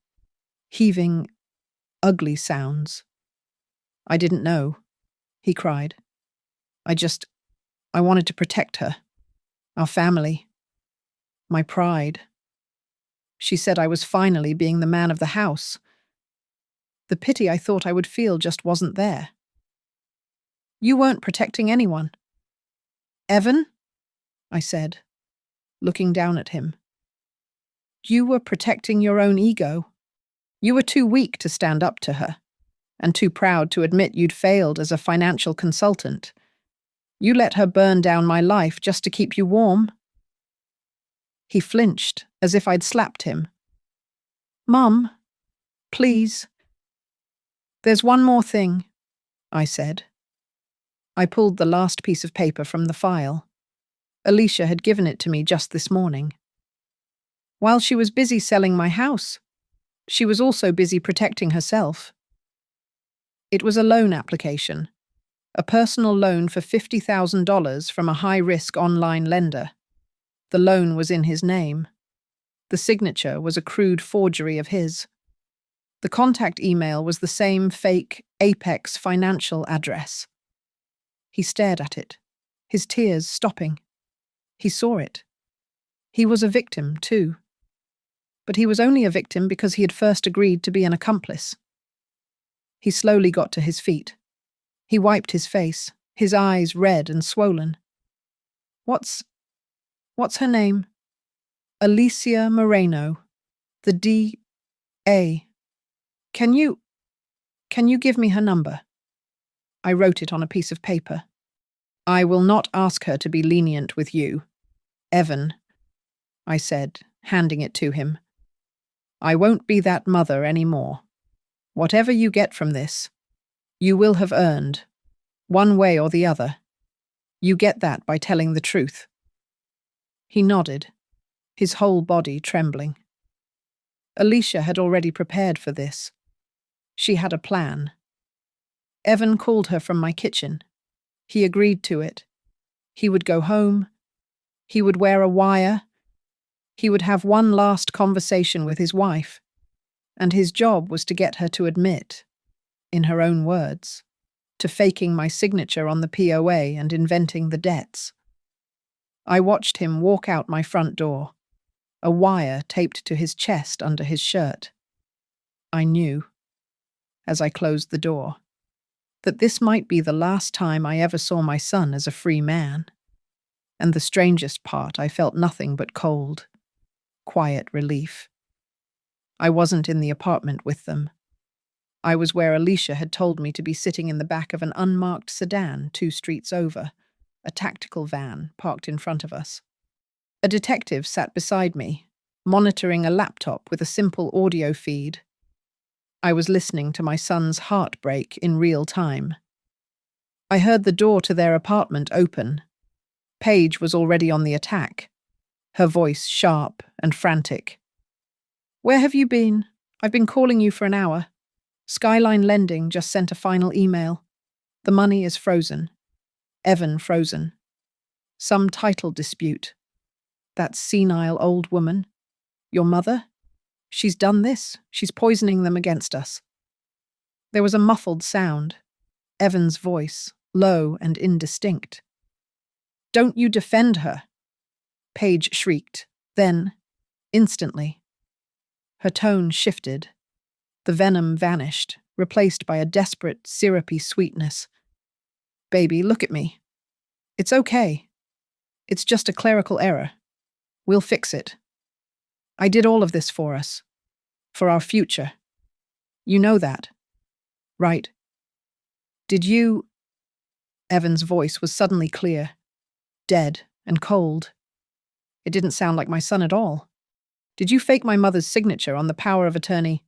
heaving, ugly sounds. I didn't know, he cried. I wanted to protect her, our family, my pride. She said I was finally being the man of the house. The pity I thought I would feel just wasn't there. You weren't protecting anyone. Evan? I said, looking down at him. You were protecting your own ego. You were too weak to stand up to her, and too proud to admit you'd failed as a financial consultant. You let her burn down my life just to keep you warm. He flinched, as if I'd slapped him. Mum, please. There's one more thing, I said. I pulled the last piece of paper from the file. Alicia had given it to me just this morning. While she was busy selling my house, she was also busy protecting herself. It was a loan application, a personal loan for $50,000 from a high-risk online lender. The loan was in his name. The signature was a crude forgery of his. The contact email was the same fake Apex Financial address. He stared at it, his tears stopping. He saw it. He was a victim, too. But he was only a victim because he had first agreed to be an accomplice. He slowly got to his feet. He wiped his face, his eyes red and swollen. What's her name? Alicia Moreno. The D.A. Can you give me her number? I wrote it on a piece of paper. I will not ask her to be lenient with you. Evan, I said, handing it to him. I won't be that mother any more. Whatever you get from this, you will have earned, one way or the other. You get that by telling the truth. He nodded, his whole body trembling. Alicia had already prepared for this. She had a plan. Evan called her from my kitchen. He agreed to it. He would go home. He would wear a wire. He would have one last conversation with his wife. And his job was to get her to admit, in her own words, to faking my signature on the POA and inventing the debts. I watched him walk out my front door, a wire taped to his chest under his shirt. I knew, as I closed the door, that this might be the last time I ever saw my son as a free man. And the strangest part, I felt nothing but cold, quiet relief. I wasn't in the apartment with them. I was where Alicia had told me to be, sitting in the back of an unmarked sedan 2 streets over, a tactical van parked in front of us. A detective sat beside me, monitoring a laptop with a simple audio feed. I was listening to my son's heartbreak in real time. I heard the door to their apartment open. Paige was already on the attack, her voice sharp and frantic. "Where have you been? I've been calling you for an hour. Skyline Lending just sent a final email. The money is frozen. Evan frozen. Some title dispute. That senile old woman. Your mother? She's done this. She's poisoning them against us." There was a muffled sound. Evan's voice, low and indistinct. "Don't you defend her!" Paige shrieked. Then, instantly, her tone shifted. The venom vanished, replaced by a desperate, syrupy sweetness. "Baby, look at me. It's okay. It's just a clerical error. We'll fix it. I did all of this for us. For our future. You know that, right? Did you—" Evan's voice was suddenly clear, dead and cold. It didn't sound like my son at all. "Did you fake my mother's signature on the power of attorney?"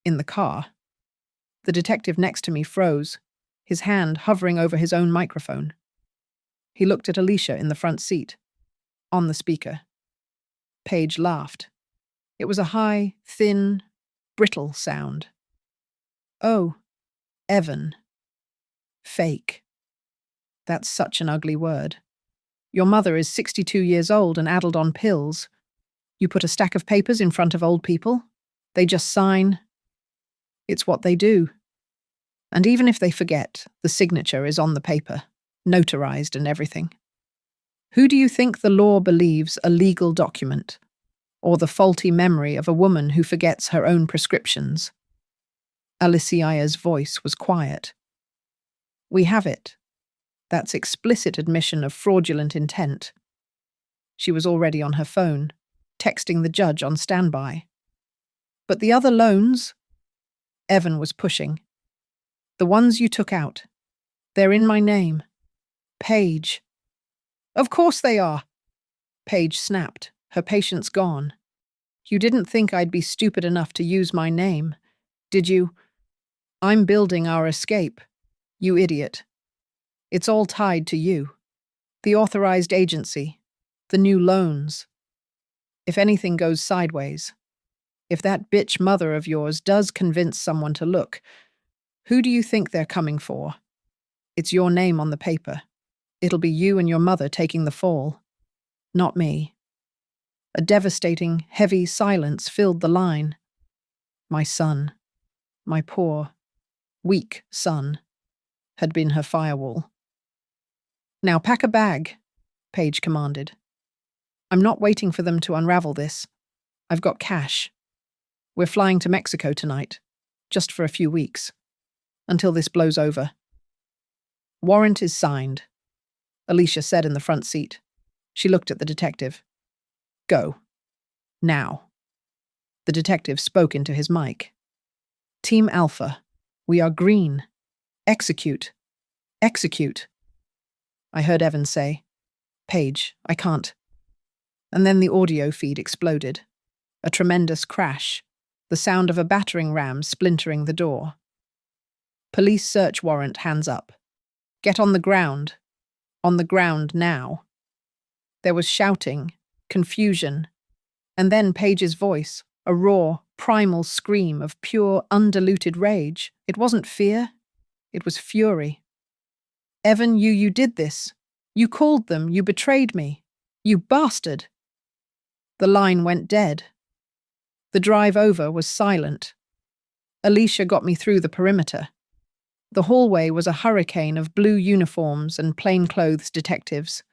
In the car, the detective next to me froze, his hand hovering over his own microphone. He looked at Alicia in the front seat, on the speaker. Paige laughed. It was a high, thin, brittle sound. "Oh, Evan. Fake. That's such an ugly word. Your mother is 62 years old and addled on pills. You put a stack of papers in front of old people. They just sign. It's what they do. And even if they forget, the signature is on the paper, notarized and everything. Who do you think the law believes a legal document? Or the faulty memory of a woman who forgets her own prescriptions?" Alicia's voice was quiet. "We have it. That's explicit admission of fraudulent intent." She was already on her phone, texting the judge on standby. "But the other loans?" Evan was pushing. "The ones you took out. They're in my name. Paige." "Of course they are." Paige snapped, her patience gone. "You didn't think I'd be stupid enough to use my name, did you? I'm building our escape, you idiot. It's all tied to you. The authorized agency, the new loans. If anything goes sideways, if that bitch mother of yours does convince someone to look, who do you think they're coming for? It's your name on the paper. It'll be you and your mother taking the fall, not me." A devastating, heavy silence filled the line. My son, my poor, weak son, had been her firewall. "Now pack a bag," Paige commanded. "I'm not waiting for them to unravel this. I've got cash. We're flying to Mexico tonight, just for a few weeks, until this blows over." "Warrant is signed," Alicia said in the front seat. She looked at the detective. "Go. Now." The detective spoke into his mic. "Team Alpha, we are green. Execute. Execute." I heard Evan say, "Paige, I can't." And then the audio feed exploded. A tremendous crash, the sound of a battering ram splintering the door. "Police search warrant, hands up. Get on the ground. On the ground now." There was shouting, confusion, and then Paige's voice, a raw, primal scream of pure, undiluted rage. It wasn't fear. It was fury. "Evan, you did this. You called them. You betrayed me. You bastard." The line went dead. The drive over was silent. Alicia got me through the perimeter. The hallway was a hurricane of blue uniforms and plainclothes detectives.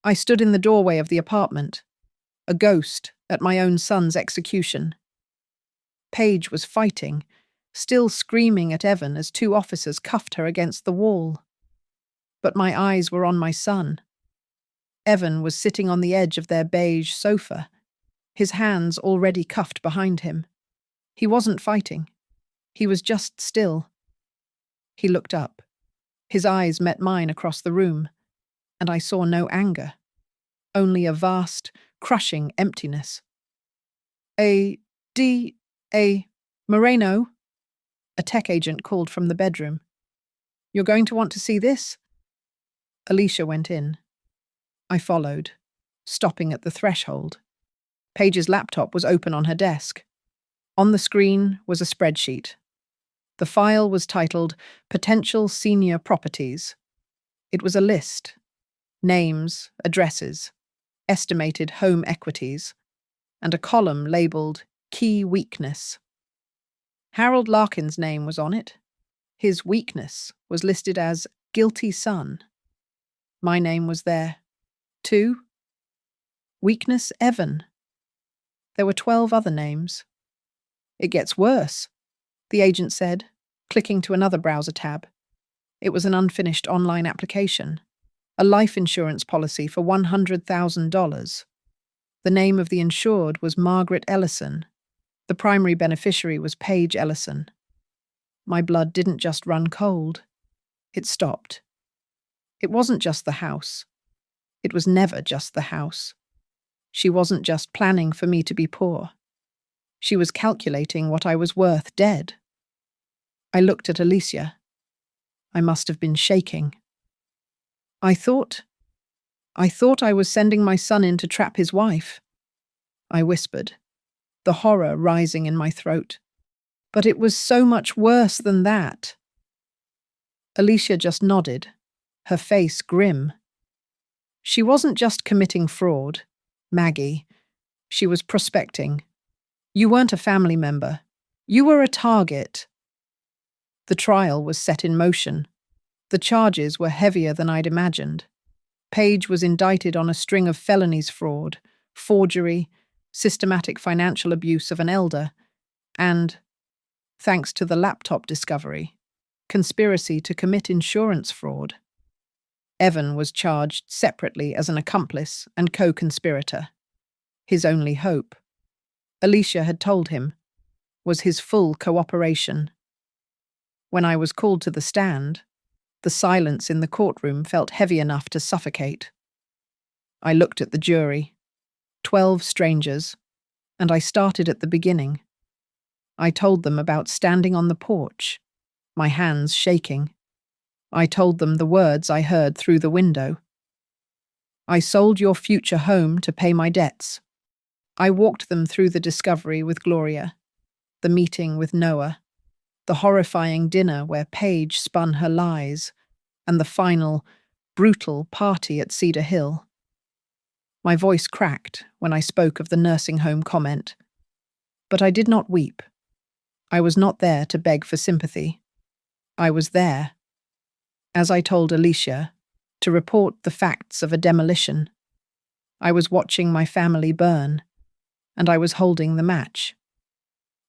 I stood in the doorway of the apartment, a ghost at my own son's execution. Paige was fighting, still screaming at Evan as two officers cuffed her against the wall. But my eyes were on my son. Evan was sitting on the edge of their beige sofa, his hands already cuffed behind him. He wasn't fighting. He was just still. He looked up. His eyes met mine across the room, and I saw no anger, only a vast, crushing emptiness. A Moreno? A tech agent called from the bedroom. You're going to want to see this? Alicia went in. I followed, stopping at the threshold. Paige's laptop was open on her desk. On the screen was a spreadsheet. The file was titled Potential Senior Properties. It was a list: names, addresses, estimated home equities, and a column labeled Key Weakness. Harold Larkin's name was on it. His weakness was listed as Guilty Son. My name was there, too. Weakness Evan. There were 12 other names. It gets worse, the agent said, clicking to another browser tab. It was an unfinished online application, a life insurance policy for $100,000. The name of the insured was Margaret Ellison. The primary beneficiary was Paige Ellison. My blood didn't just run cold. It stopped. It wasn't just the house. It was never just the house. She wasn't just planning for me to be poor. She was calculating what I was worth dead. I looked at Alicia. I must have been shaking. I thought I was sending my son in to trap his wife. I whispered, the horror rising in my throat. But it was so much worse than that. Alicia just nodded, her face grim. She wasn't just committing fraud, Maggie. She was prospecting. You weren't a family member. You were a target. The trial was set in motion. The charges were heavier than I'd imagined. Paige was indicted on a string of felonies: fraud, forgery, systematic financial abuse of an elder, and, thanks to the laptop discovery, conspiracy to commit insurance fraud. Evan was charged separately as an accomplice and co-conspirator. His only hope, Alicia had told him, was his full cooperation. When I was called to the stand, the silence in the courtroom felt heavy enough to suffocate. I looked at the jury, 12 strangers, and I started at the beginning. I told them about standing on the porch, my hands shaking. I told them the words I heard through the window. I sold your future home to pay my debts. I walked them through the discovery with Gloria, the meeting with Noah, the horrifying dinner where Paige spun her lies, and the final, brutal party at Cedar Hill. My voice cracked when I spoke of the nursing home comment. But I did not weep. I was not there to beg for sympathy. I was there, as I told Alicia, to report the facts of a demolition. I was watching my family burn, and I was holding the match.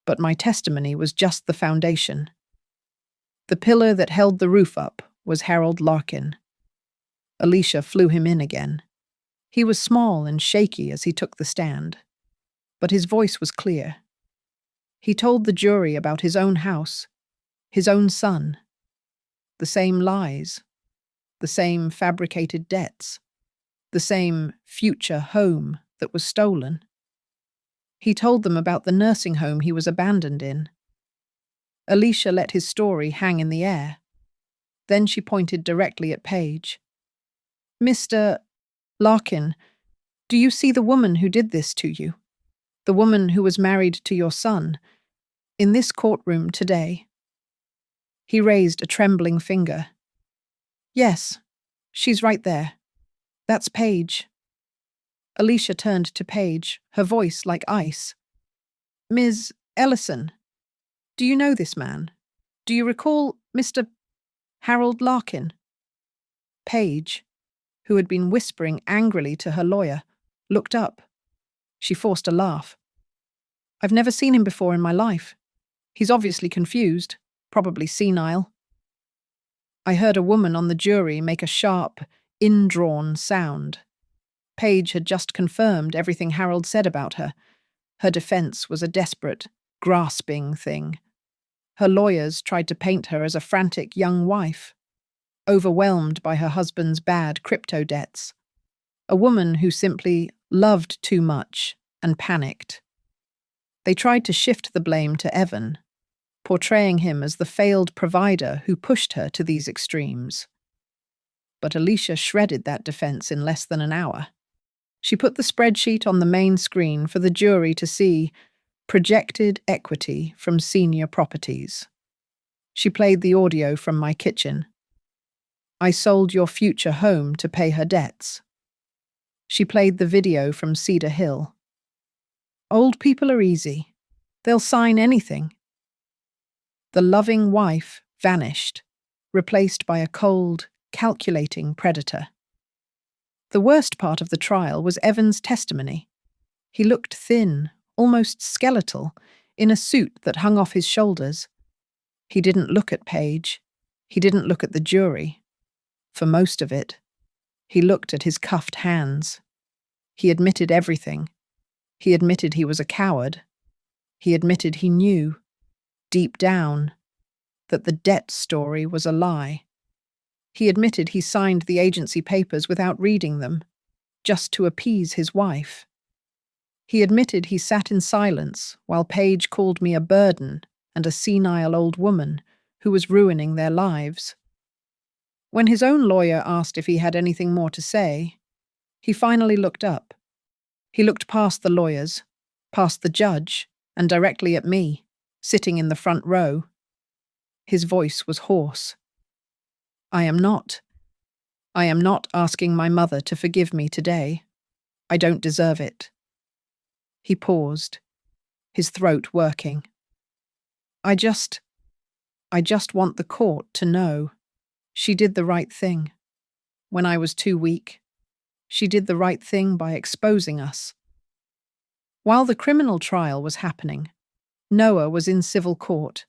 But my testimony was just the foundation. The pillar that held the roof up was Harold Larkin. Alicia flew him in again. He was small and shaky as he took the stand, but his voice was clear. He told the jury about his own house, his own son, the same lies, the same fabricated debts, the same future home that was stolen. He told them about the nursing home he was abandoned in. Alicia let his story hang in the air. Then she pointed directly at Paige. Mr. Larkin, do you see the woman who did this to you? The woman who was married to your son, in this courtroom today? He raised a trembling finger. Yes, she's right there. That's Paige. Alicia turned to Paige, her voice like ice. Ms. Ellison, do you know this man? Do you recall Mr. Harold Larkin. Paige, who had been whispering angrily to her lawyer, looked up. She forced a laugh. I've never seen him before in my life. He's obviously confused, probably senile. I heard a woman on the jury make a sharp, indrawn sound. Paige had just confirmed everything Harold said about her. Her defense was a desperate, grasping thing. Her lawyers tried to paint her as a frantic young wife, overwhelmed by her husband's bad crypto debts. A woman who simply loved too much and panicked. They tried to shift the blame to Evan, portraying him as the failed provider who pushed her to these extremes. But Alicia shredded that defense in less than an hour. She put the spreadsheet on the main screen for the jury to see: projected equity from senior properties. She played the audio from my kitchen. I sold your future home to pay her debts. She played the video from Cedar Hill. Old people are easy. They'll sign anything. The loving wife vanished, replaced by a cold, calculating predator. The worst part of the trial was Evan's testimony. He looked thin, almost skeletal, in a suit that hung off his shoulders. He didn't look at Paige. He didn't look at the jury. For most of it, he looked at his cuffed hands. He admitted everything. He admitted he was a coward. He admitted he knew, deep down, that the debt story was a lie. He admitted he signed the agency papers without reading them, just to appease his wife. He admitted he sat in silence while Paige called me a burden and a senile old woman who was ruining their lives. When his own lawyer asked if he had anything more to say, he finally looked up. He looked past the lawyers, past the judge, and directly at me, sitting in the front row. His voice was hoarse. I am not asking my mother to forgive me today. I don't deserve it. He paused, his throat working. I just want the court to know she did the right thing. When I was too weak, she did the right thing by exposing us. While the criminal trial was happening, Noah was in civil court.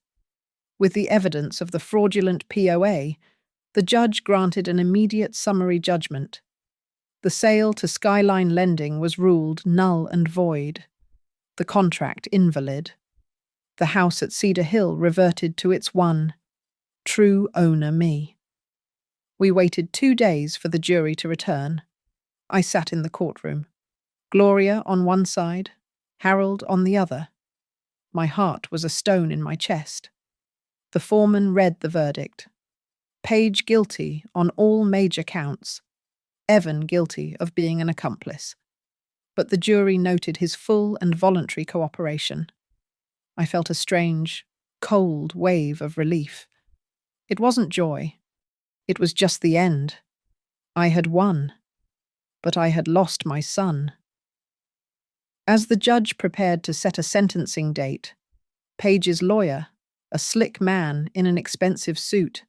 With the evidence of the fraudulent POA, the judge granted an immediate summary judgment. The sale to Skyline Lending was ruled null and void. The contract invalid. The house at Cedar Hill reverted to its one true owner, me. We waited 2 days for the jury to return. I sat in the courtroom. Gloria on one side, Harold on the other. My heart was a stone in my chest. The foreman read the verdict. Paige guilty on all major counts. Evan guilty of being an accomplice. But the jury noted his full and voluntary cooperation. I felt a strange, cold wave of relief. It wasn't joy. It was just the end. I had won. But I had lost my son. As the judge prepared to set a sentencing date, Paige's lawyer, a slick man in an expensive suit,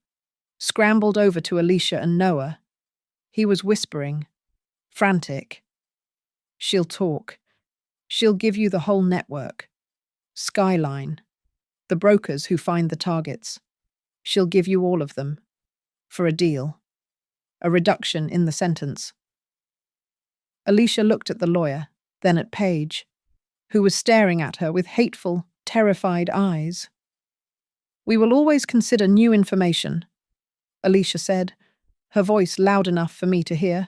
scrambled over to Alicia and Noah. He was whispering, frantic. She'll talk. She'll give you the whole network. Skyline. The brokers who find the targets. She'll give you all of them. For a deal. A reduction in the sentence. Alicia looked at the lawyer, then at Paige, who was staring at her with hateful, terrified eyes. We will always consider new information, Alicia said, her voice loud enough for me to hear.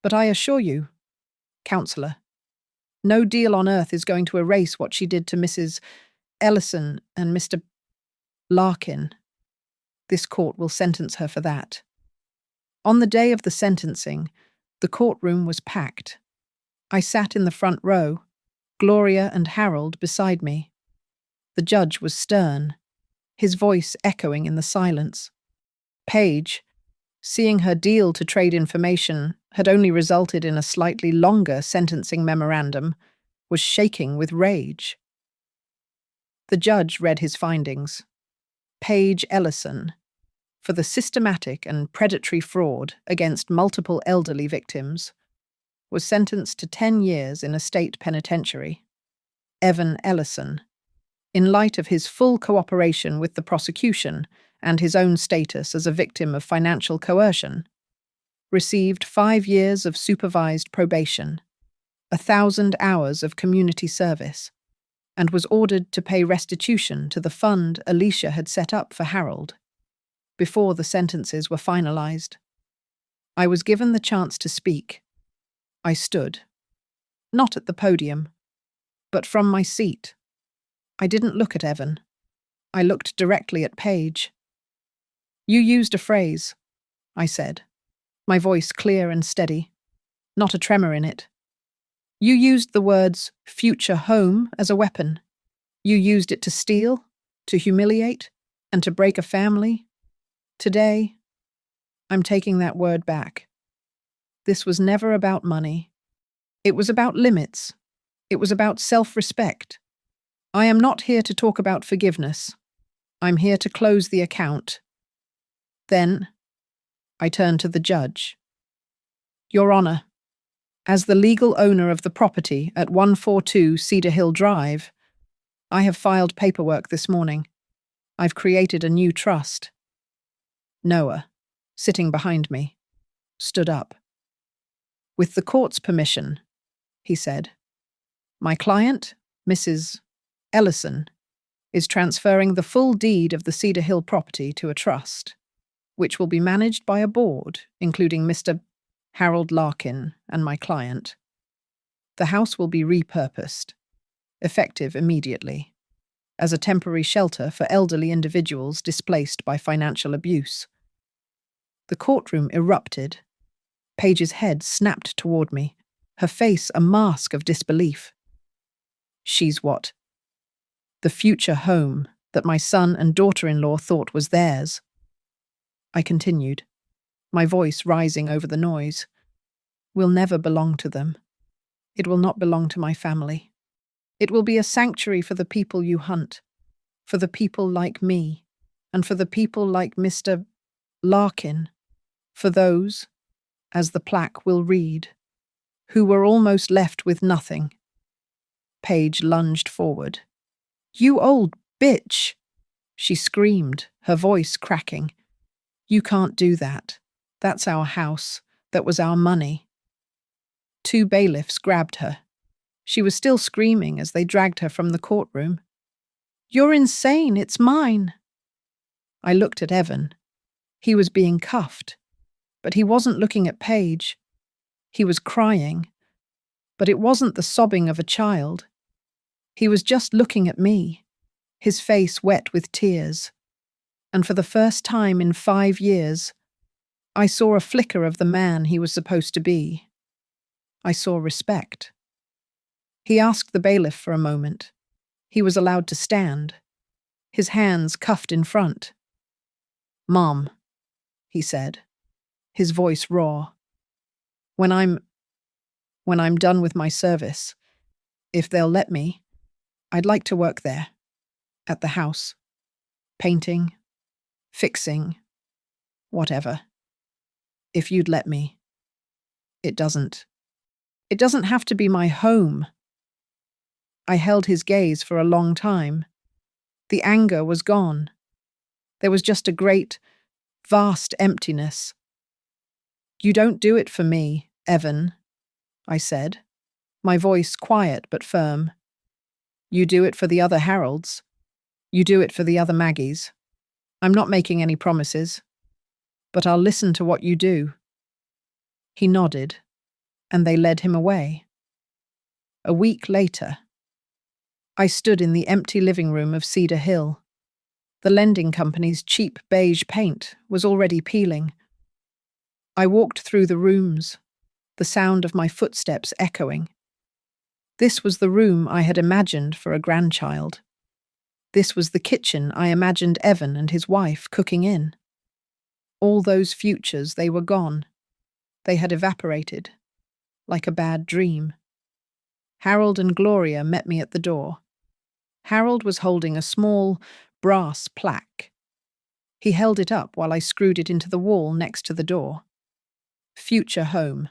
But I assure you, Counselor, no deal on earth is going to erase what she did to Mrs. Ellison and Mr. Larkin. This court will sentence her for that. On the day of the sentencing, the courtroom was packed. I sat in the front row, Gloria and Harold beside me. The judge was stern, his voice echoing in the silence. Paige, seeing her deal to trade information had only resulted in a slightly longer sentencing memorandum, was shaking with rage. The judge read his findings. Paige Ellison, for the systematic and predatory fraud against multiple elderly victims, was sentenced to 10 years in a state penitentiary. Evan Ellison, in light of his full cooperation with the prosecution and his own status as a victim of financial coercion, received 5 years of supervised probation, 1,000 hours of community service, and was ordered to pay restitution to the fund Alicia had set up for Harold. Before the sentences were finalized, I was given the chance to speak. I stood, not at the podium, but from my seat. I didn't look at Evan. I looked directly at Paige. "You used a phrase," I said, my voice clear and steady, not a tremor in it. "You used the words future home as a weapon. You used it to steal, to humiliate, and to break a family. Today, I'm taking that word back. This was never about money. It was about limits. It was about self-respect. I am not here to talk about forgiveness. I'm here to close the account." Then, I turned to the judge. "Your Honor, as the legal owner of the property at 142 Cedar Hill Drive, I have filed paperwork this morning. I've created a new trust." Noah, sitting behind me, stood up. "With the court's permission," he said, "my client, Mrs. Ellison, is transferring the full deed of the Cedar Hill property to a trust, which will be managed by a board, including Mr. Harold Larkin and my client. The house will be repurposed, effective immediately, as a temporary shelter for elderly individuals displaced by financial abuse." The courtroom erupted. Paige's head snapped toward me, her face a mask of disbelief. "She's what?" "The future home that my son and daughter-in-law thought was theirs." I continued, my voice rising over the noise. "Will never belong to them. It will not belong to my family. It will be a sanctuary for the people you hunt, for the people like me, and for the people like Mr. Larkin, for those, as the plaque will read, who were almost left with nothing." Paige lunged forward. "You old bitch!" she screamed, her voice cracking. "You can't do that. That's our house. That was our money." 2 bailiffs grabbed her. She was still screaming as they dragged her from the courtroom. "You're insane. It's mine." I looked at Evan. He was being cuffed, but he wasn't looking at Paige. He was crying, but it wasn't the sobbing of a child. He was just looking at me, his face wet with tears. And for the first time in 5 years, I saw a flicker of the man he was supposed to be. I saw respect. He asked the bailiff for a moment. He was allowed to stand, his hands cuffed in front. "Mom," he said, his voice raw. When I'm done with my service, if they'll let me, I'd like to work there, at the house, painting, fixing, whatever. If you'd let me. It doesn't have to be my home." I held his gaze for a long time. The anger was gone. There was just a great, vast emptiness. "You don't do it for me, Evan," I said, my voice quiet but firm. "You do it for the other Harolds. You do it for the other Maggies. I'm not making any promises, but I'll listen to what you do." He nodded, and they led him away. A week later, I stood in the empty living room of Cedar Hill. The lending company's cheap beige paint was already peeling. I walked through the rooms, the sound of my footsteps echoing. This was the room I had imagined for a grandchild. This was the kitchen I imagined Evan and his wife cooking in. All those futures, they were gone. They had evaporated, like a bad dream. Harold and Gloria met me at the door. Harold was holding a small, brass plaque He held it up while I screwed it into the wall next to the door. Future home.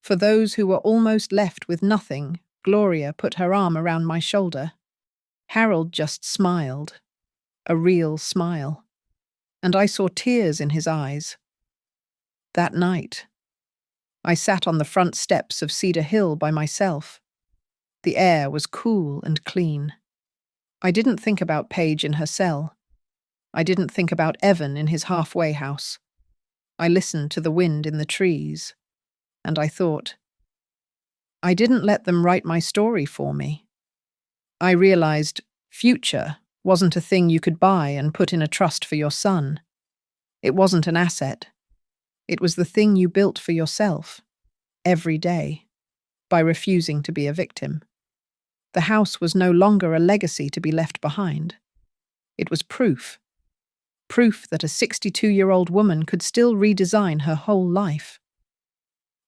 For those who were almost left with nothing, Gloria put her arm around my shoulder. Harold just smiled. A real smile. And I saw tears in his eyes. That night, I sat on the front steps of Cedar Hill by myself. The air was cool and clean. I didn't think about Paige in her cell. I didn't think about Evan in his halfway house. I listened to the wind in the trees, and I thought, I didn't let them write my story for me. I realized future wasn't a thing you could buy and put in a trust for your son. It wasn't an asset. It was the thing you built for yourself, every day, by refusing to be a victim. The house was no longer a legacy to be left behind. It was proof. Proof that a 62-year-old woman could still redesign her whole life.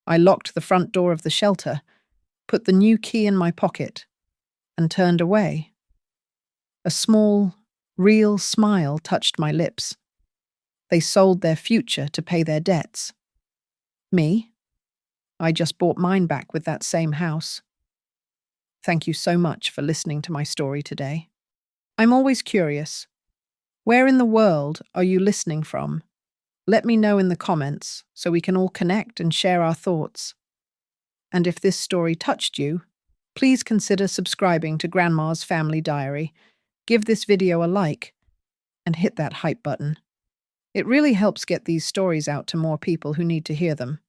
I locked the front door of the shelter, put the new key in my pocket, and turned away. A small, real smile touched my lips. They sold their future to pay their debts. Me? I just bought mine back with that same house. Thank you so much for listening to my story today. I'm always curious. Where in the world are you listening from? Let me know in the comments so we can all connect and share our thoughts. And if this story touched you, please consider subscribing to Grandma's Family Diary, give this video a like, and hit that hype button. It really helps get these stories out to more people who need to hear them.